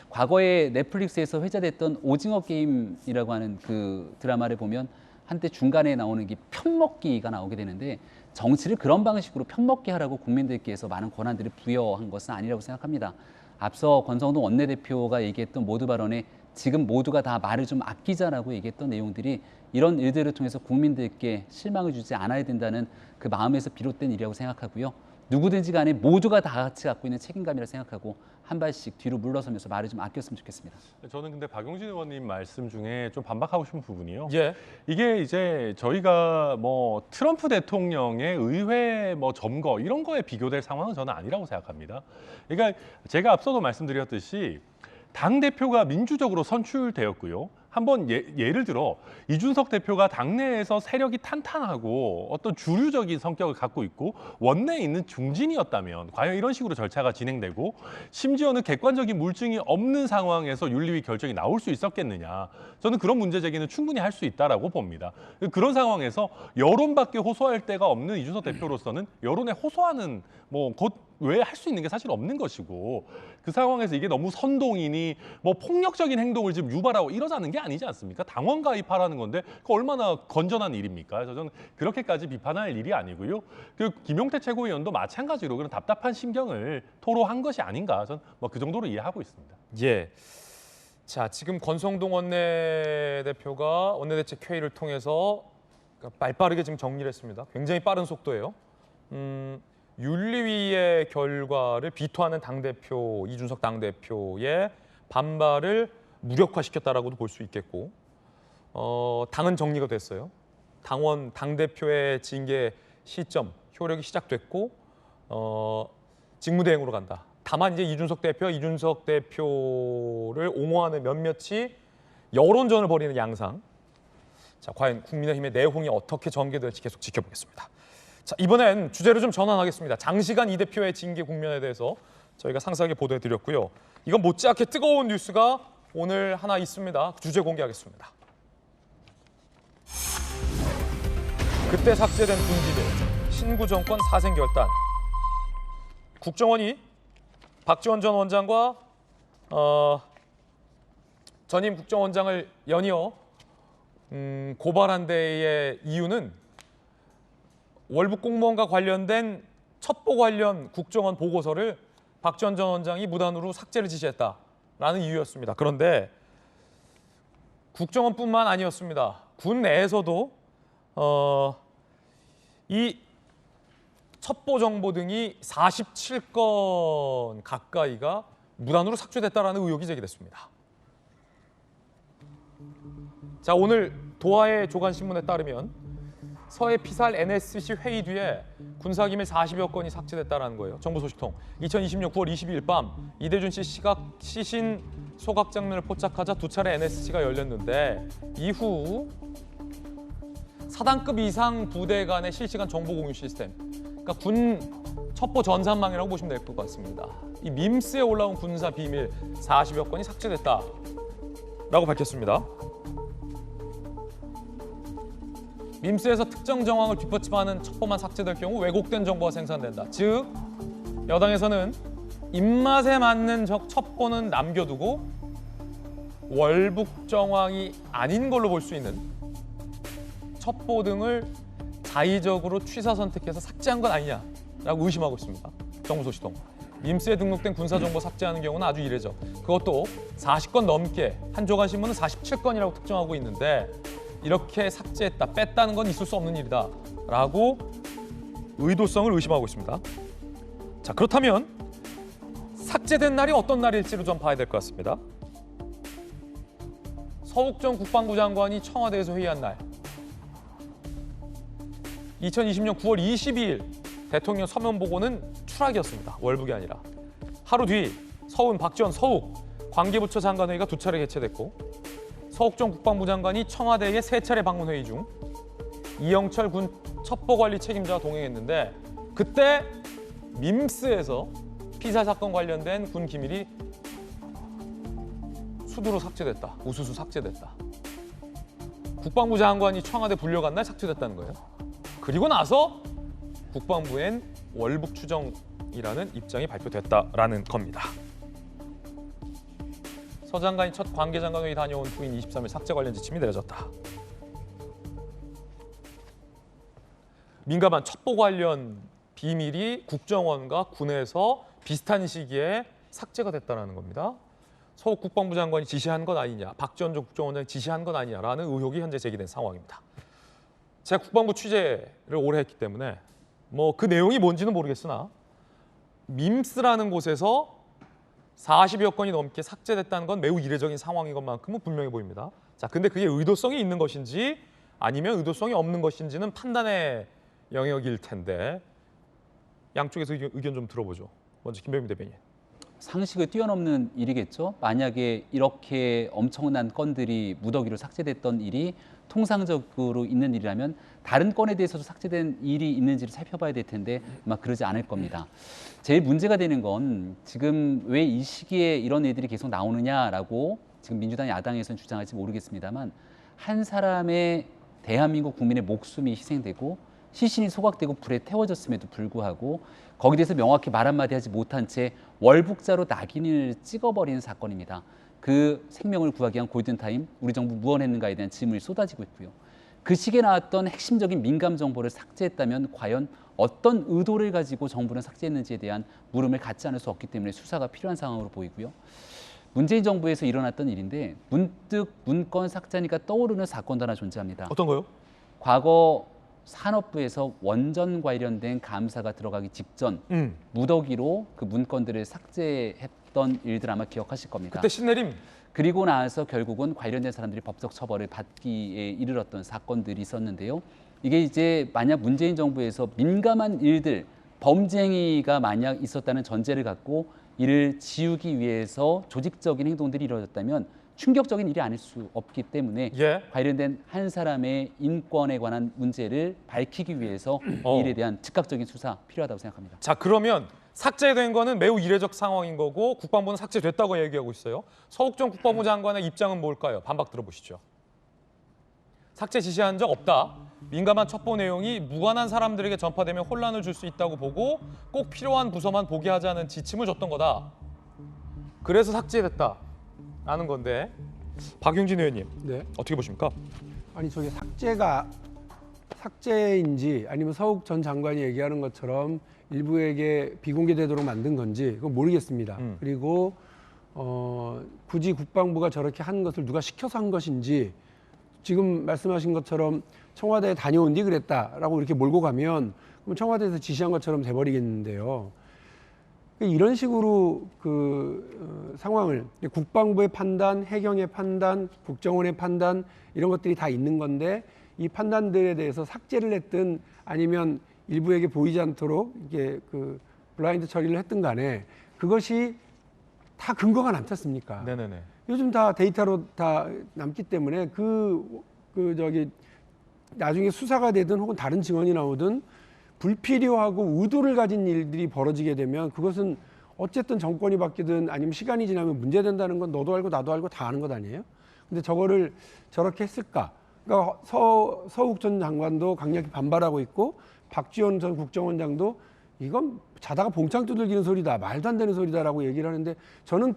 과거에 넷플릭스에서 회자됐던 오징어 게임이라고 하는 그 드라마를 보면 한때 중간에 나오는 게 편먹기가 나오게 되는데 정치를 그런 방식으로 편먹기 하라고 국민들께서 많은 권한들을 부여한 것은 아니라고 생각합니다. 앞서 권성동 원내대표가 얘기했던 모두 발언에 지금 모두가 다 말을 좀 아끼자라고 얘기했던 내용들이 이런 일들을 통해서 국민들께 실망을 주지 않아야 된다는 그 마음에서 비롯된 일이라고 생각하고요. 누구든지 간에 모두가 다 같이 갖고 있는 책임감이라 생각하고 한 발씩 뒤로 물러서면서 말을 좀 아꼈으면 좋겠습니다. 저는 근데 박용진 의원님 말씀 중에 좀 반박하고 싶은 부분이요. 예. 이게 이제 저희가 뭐 트럼프 대통령의 의회 뭐 점거 이런 거에 비교될 상황은 저는 아니라고 생각합니다. 그러니까 제가 앞서도 말씀드렸듯이 당 대표가 민주적으로 선출되었고요. 한번 예를 들어 이준석 대표가 당내에서 세력이 탄탄하고 어떤 주류적인 성격을 갖고 있고 원내에 있는 중진이었다면 과연 이런 식으로 절차가 진행되고 심지어는 객관적인 물증이 없는 상황에서 윤리위 결정이 나올 수 있었겠느냐. 저는 그런 문제 제기는 충분히 할 수 있다라고 봅니다. 그런 상황에서 여론밖에 호소할 데가 없는 이준석 대표로서는 여론에 호소하는 뭐 곧 왜 할 수 있는 게 사실 없는 것이고 그 상황에서 이게 너무 선동이니 뭐 폭력적인 행동을 지금 유발하고 이러자는 게 아니지 않습니까? 당원 가입하라는 건데 그 얼마나 건전한 일입니까? 그래서 저는 그렇게까지 비판할 일이 아니고요. 그 김용태 최고위원도 마찬가지로 그런 답답한 심경을 토로한 것이 아닌가 저는 뭐 그 정도로 이해하고 있습니다. 예. 자, 지금 권성동 원내대표가 원내대책 회의를 통해서 말빠르게 지금 정리를 했습니다. 굉장히 빠른 속도예요. 윤리위의 결과를 비토하는 당대표, 이준석 당대표의 반발을 무력화시켰다라고도 볼 수 있겠고 당은 정리가 됐어요. 당대표의 징계 시점, 효력이 시작됐고 직무대행으로 간다. 다만 이제 이준석 대표를 옹호하는 몇몇이 여론전을 벌이는 양상. 자, 과연 국민의힘의 내홍이 어떻게 전개될지 계속 지켜보겠습니다. 자, 이번엔 주제를 좀 전환하겠습니다. 장시간 이 대표의 징계 국면에 대해서 저희가 상세하게 보도해드렸고요. 이건 못지않게 뜨거운 뉴스가 오늘 하나 있습니다. 주제 공개하겠습니다. 그때 삭제된 군기들, 신구 정권 사생결단. 국정원이 박지원 전 원장과 전임 국정원장을 연이어 고발한 데의 이유는 월북 공무원과 관련된 첩보 관련 국정원 보고서를 박지원 전 원장이 무단으로 삭제를 지시했다라는 이유였습니다. 그런데 국정원뿐만 아니었습니다. 군 내에서도 이 첩보 정보 등이 47건 가까이가 무단으로 삭제됐다라는 의혹이 제기됐습니다. 자, 오늘 도하의 조간신문에 따르면 서해 피살 NSC 회의 뒤에 군사기밀 40여 건이 삭제됐다는 거예요. 정부 소식통. 2020년 9월 22일 밤 이대준 씨 시신 소각 장면을 포착하자 두 차례 NSC가 열렸는데 이후 4단급 이상 부대 간의 실시간 정보 공유 시스템. 그러니까 군 첩보 전산망이라고 보시면 될 것 같습니다. 이 밈스에 올라온 군사 비밀 40여 건이 삭제됐다라고 밝혔습니다. 밈스에서 특정 정황을 뒷받침하는 첩보만 삭제될 경우 왜곡된 정보가 생산된다. 즉, 여당에서는 입맛에 맞는 첩보는 남겨두고 월북 정황이 아닌 걸로 볼 수 있는 첩보 등을 자의적으로 취사 선택해서 삭제한 건 아니냐라고 의심하고 있습니다. 정부 소식통. 밈스에 등록된 군사정보 삭제하는 경우는 아주 이례적. 그것도 40건 넘게, 한조간신문은 47건이라고 특정하고 있는데 이렇게 삭제했다, 뺐다는 건 있을 수 없는 일이다 라고 의도성을 의심하고 있습니다. 자, 그렇다면 삭제된 날이 어떤 날일지를 좀 봐야 될 것 같습니다. 서욱전 국방부 장관이 청와대에서 회의한 날 2020년 9월 22일 대통령 서면 보고는 추락이었습니다. 월북이 아니라. 하루 뒤 서훈, 박지원, 서욱 관계부처 장관회의가 2차례 개최됐고 서욱전 국방부 장관이 청와대에 3차례 방문 회의 중 이영철 군 첩보관리 책임자와 동행했는데 그때 밈스에서 피살 사건 관련된 군 기밀이 수두로 삭제됐다. 우수수 삭제됐다. 국방부 장관이 청와대 불려간 날 삭제됐다는 거예요. 그리고 나서 국방부엔 월북 추정이라는 입장이 발표됐다라는 겁니다. 서 장관이 첫 관계장관 회의 다녀온 후인 23일 삭제 관련 지침이 내려졌다. 민감한 첩보 관련 비밀이 국정원과 군에서 비슷한 시기에 삭제가 됐다는 겁니다. 서욱 국방부 장관이 지시한 것 아니냐, 박지원 국정원장이 지시한 것 아니냐라는 의혹이 현재 제기된 상황입니다. 제가 국방부 취재를 오래 했기 때문에 그 내용이 뭔지는 모르겠으나 밈스라는 곳에서 40여 건이 넘게 삭제됐다는 건 매우 이례적인 상황인 것만큼은 분명해 보입니다. 자, 근데 그게 의도성이 있는 것인지 아니면 의도성이 없는 것인지는 판단의 영역일 텐데 양쪽에서 의견 좀 들어보죠. 먼저 김병민 대변인. 상식을 뛰어넘는 일이겠죠. 만약에 이렇게 엄청난 건들이 무더기로 삭제됐던 일이 통상적으로 있는 일이라면 다른 건에 대해서도 삭제된 일이 있는지를 살펴봐야 될 텐데 아마 그러지 않을 겁니다. 제일 문제가 되는 건 지금 왜 이 시기에 이런 일들이 계속 나오느냐라고 지금 민주당 야당에서는 주장할지 모르겠습니다만 한 사람의 대한민국 국민의 목숨이 희생되고 시신이 소각되고 불에 태워졌음에도 불구하고 거기에 대해서 명확히 말 한마디 하지 못한 채 월북자로 낙인을 찍어버리는 사건입니다. 그 생명을 구하기 위한 골든타임, 우리 정부 무언했는가에 대한 질문이 쏟아지고 있고요. 그 시기에 나왔던 핵심적인 민감 정보를 삭제했다면 과연 어떤 의도를 가지고 정부는 삭제했는지에 대한 물음을 갖지 않을 수 없기 때문에 수사가 필요한 상황으로 보이고요. 문재인 정부에서 일어났던 일인데 문득 문건 삭제하니까 떠오르는 사건도 하나 존재합니다. 어떤 거요? 과거 산업부에서 원전 관련된 감사가 들어가기 직전 무더기로 그 문건들을 삭제했던 일들 아마 기억하실 겁니다. 그때 신내림. 그리고 나서 결국은 관련된 사람들이 법적 처벌을 받기에 이르렀던 사건들이 있었는데요. 이게 이제 만약 문재인 정부에서 민감한 일들, 범죄 행위가 만약 있었다는 전제를 갖고 이를 지우기 위해서 조직적인 행동들이 이루어졌다면 충격적인 일이 아닐 수 없기 때문에 관련된 한 사람의 인권에 관한 문제를 밝히기 위해서 이 일에 대한 즉각적인 수사 필요하다고 생각합니다. 자, 그러면 삭제된 거는 매우 이례적 상황인 거고 국방부는 삭제됐다고 얘기하고 있어요. 서욱전 국방부 장관의 입장은 뭘까요? 반박 들어보시죠. 삭제 지시한 적 없다. 민감한 첩보 내용이 무관한 사람들에게 전파되면 혼란을 줄 수 있다고 보고 꼭 필요한 부서만 보게 하자는 지침을 줬던 거다. 그래서 삭제됐다라는 건데 박용진 의원님 어떻게 보십니까? 아니 저게 삭제인지 아니면 서욱 전 장관이 얘기하는 것처럼 일부에게 비공개되도록 만든 건지 그건 모르겠습니다. 그리고 굳이 국방부가 저렇게 한 것을 누가 시켜서 한 것인지 지금 말씀하신 것처럼 청와대에 다녀온 뒤 그랬다라고 이렇게 몰고 가면 그럼 청와대에서 지시한 것처럼 돼버리겠는데요. 이런 식으로 그 상황을 국방부의 판단, 해경의 판단, 국정원의 판단 이런 것들이 다 있는 건데 이 판단들에 대해서 삭제를 했든 아니면 일부에게 보이지 않도록 이게 그 블라인드 처리를 했든 간에 그것이 다 근거가 남지 않습니까? 네네네. 요즘 다 데이터로 다 남기 때문에 저기 나중에 수사가 되든 혹은 다른 증언이 나오든 불필요하고 의도를 가진 일들이 벌어지게 되면 그것은 어쨌든 정권이 바뀌든 아니면 시간이 지나면 문제된다는 건 너도 알고 나도 알고 다 아는 것 아니에요? 근데 저거를 저렇게 했을까? 그러니까 서욱 전 장관도 강력히 반발하고 있고 박지원 전 국정원장도 이건 자다가 봉창 두들기는 소리다, 말도 안 되는 소리다라고 얘기를 하는데 저는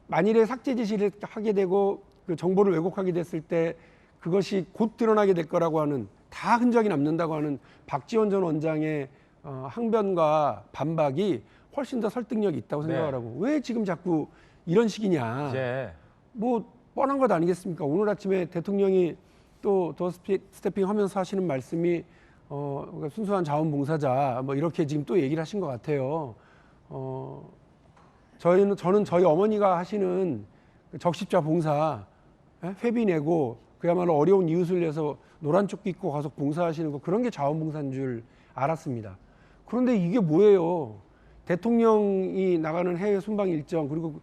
만일에 삭제 지시를 하게 되고 그 정보를 왜곡하게 됐을 때 그것이 곧 드러나게 될 거라고 하는 다 흔적이 남는다고 하는 박지원 전 원장의 항변과 반박이 훨씬 더 설득력이 있다고 생각을 하고 왜 지금 자꾸 이런 식이냐. 뭐 뻔한 것 아니겠습니까? 오늘 아침에 대통령이 또 더 스태핑 하면서 하시는 말씀이 그러니까 순수한 자원봉사자 뭐 이렇게 지금 또 얘기를 하신 것 같아요. 저는 저희 어머니가 하시는 적십자 봉사 회비 내고 그야말로 어려운 이웃을 위해서 노란 조끼 입고 가서 봉사하시는 거 그런 게 자원봉사인 줄 알았습니다. 그런데 이게 뭐예요? 대통령이 나가는 해외 순방 일정 그리고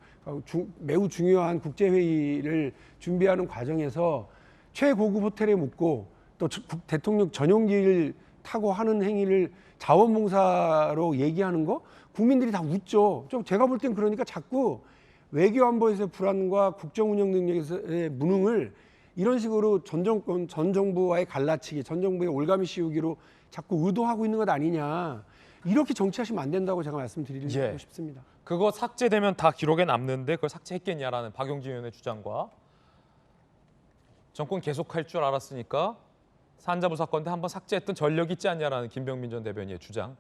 매우 중요한 국제회의를 준비하는 과정에서 최고급 호텔에 묵고 또 대통령 전용기를 타고 하는 행위를 자원봉사로 얘기하는 거 국민들이 다 웃죠. 좀 제가 볼 땐 그러니까 자꾸 외교안보에서의 불안과 국정운영 능력에서의 무능을 이런 식으로 전 정부와의 갈라치기, 전 정부의 올가미 씌우기로 자꾸 의도하고 있는 것 아니냐. 이렇게 정치하시면 안 된다고 제가 말씀드리고 싶습니다. 그거 삭제되면 다 기록에 남는데 그걸 삭제했겠냐라는 박용진 의원의 주장과 정권 계속할 줄 알았으니까 산자부 사건 때 한번 삭제했던 전력이 있지 않냐라는 김병민 전 대변인의 주장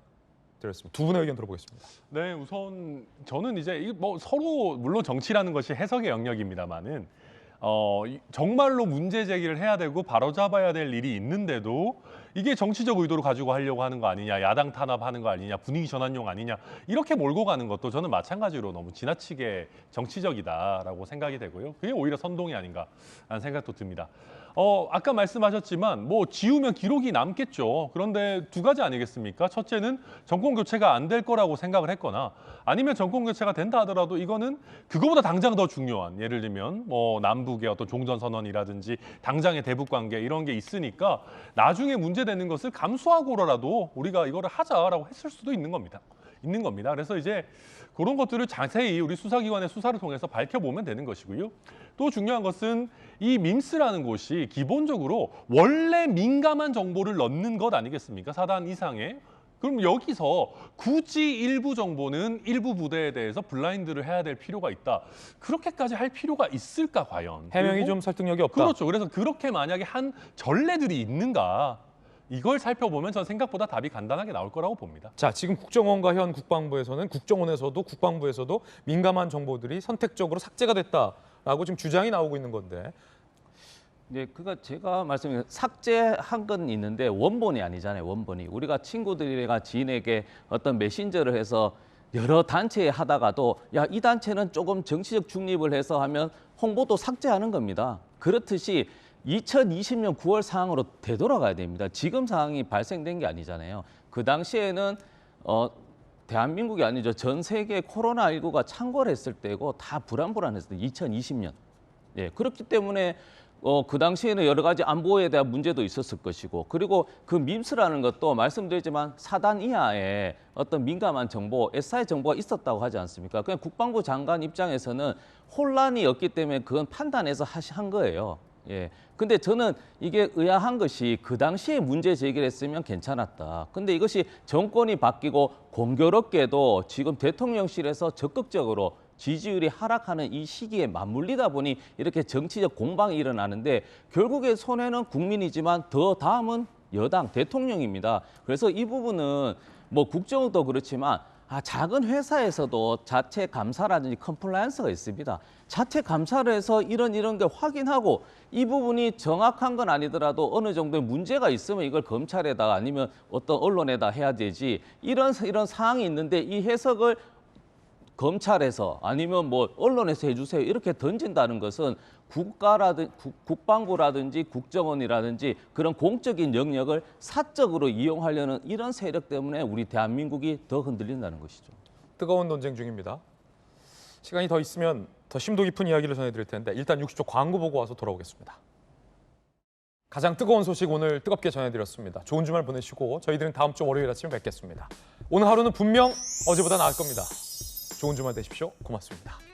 들었습니다. 두 분의 의견 들어보겠습니다. 네, 우선 저는 이제 뭐 서로 물론 정치라는 것이 해석의 영역입니다만은 정말로 문제 제기를 해야 되고 바로잡아야 될 일이 있는데도 이게 정치적 의도를 가지고 하려고 하는 거 아니냐, 야당 탄압하는 거 아니냐, 분위기 전환용 아니냐 이렇게 몰고 가는 것도 저는 마찬가지로 너무 지나치게 정치적이다라고 생각이 되고요. 그게 오히려 선동이 아닌가 하는 생각도 듭니다. 아까 말씀하셨지만 뭐 지우면 기록이 남겠죠. 그런데 두 가지 아니겠습니까? 첫째는 정권 교체가 안 될 거라고 생각을 했거나 아니면 정권 교체가 된다 하더라도 이거는 그거보다 당장 더 중요한 예를 들면 뭐 남북의 어떤 종전선언이라든지 당장의 대북 관계 이런 게 있으니까 나중에 문제되는 것을 감수하고라도 우리가 이거를 하자라고 했을 수도 있는 겁니다. 그래서 이제 그런 것들을 자세히 우리 수사기관의 수사를 통해서 밝혀보면 되는 것이고요. 또 중요한 것은 이 밈스라는 곳이 기본적으로 원래 민감한 정보를 넣는 것 아니겠습니까? 4단 이상의. 그럼 여기서 굳이 일부 정보는 일부 부대에 대해서 블라인드를 해야 될 필요가 있다. 그렇게까지 할 필요가 있을까 과연? 해명이 좀 설득력이 없다. 그렇죠. 그래서 그렇게 만약에 한 전례들이 있는가? 이걸 살펴보면 저는 생각보다 답이 간단하게 나올 거라고 봅니다. 자, 지금 국정원과 현 국방부에서는 국정원에서도 국방부에서도 민감한 정보들이 선택적으로 삭제가 됐다라고 지금 주장이 나오고 있는 건데. 네, 그가 제가 말씀드린 삭제한 건 있는데 원본이 아니잖아요. 원본이 우리가 친구들이나 지인에게 어떤 메신저를 해서 여러 단체에 하다가도 야, 이 단체는 조금 정치적 중립을 해서 하면 홍보도 삭제하는 겁니다. 그렇듯이 2020년 9월 상황으로 되돌아가야 됩니다. 지금 상황이 발생된 게 아니잖아요. 그 당시에는 대한민국이 아니죠. 전 세계 코로나19가 창궐했을 때고 다 불안했어요. 2020년. 예, 그렇기 때문에 그 당시에는 여러 가지 안보에 대한 문제도 있었을 것이고 그리고 그 밈스라는 것도 말씀드리지만 4단 이하의 어떤 민감한 정보, SI 정보가 있었다고 하지 않습니까? 그냥 국방부 장관 입장에서는 혼란이 없기 때문에 그건 판단해서 한 거예요. 예. 근데 저는 이게 의아한 것이 그 당시에 문제 제기를 했으면 괜찮았다. 근데 이것이 정권이 바뀌고 공교롭게도 지금 대통령실에서 적극적으로 지지율이 하락하는 이 시기에 맞물리다 보니 이렇게 정치적 공방이 일어나는데 결국에 손해는 국민이지만 더 다음은 여당, 대통령입니다. 그래서 이 부분은 뭐 국정도 그렇지만 작은 회사에서도 자체 감사라든지 컴플라이언스가 있습니다. 자체 감사를 해서 이런 게 확인하고 이 부분이 정확한 건 아니더라도 어느 정도의 문제가 있으면 이걸 검찰에다 아니면 어떤 언론에다 해야 되지 이런 상황이 있는데 이 해석을 검찰에서 아니면 뭐 언론에서 해주세요 이렇게 던진다는 것은 국방부라든지 국정원이라든지 그런 공적인 영역을 사적으로 이용하려는 이런 세력 때문에 우리 대한민국이 더 흔들린다는 것이죠. 뜨거운 논쟁 중입니다. 시간이 더 있으면 더 심도 깊은 이야기를 전해드릴 텐데 일단 60초 광고 보고 와서 돌아오겠습니다. 가장 뜨거운 소식 오늘 뜨겁게 전해드렸습니다. 좋은 주말 보내시고 저희들은 다음 주 월요일 아침에 뵙겠습니다. 오늘 하루는 분명 어제보다 나을 겁니다. 좋은 주말 되십시오. 고맙습니다.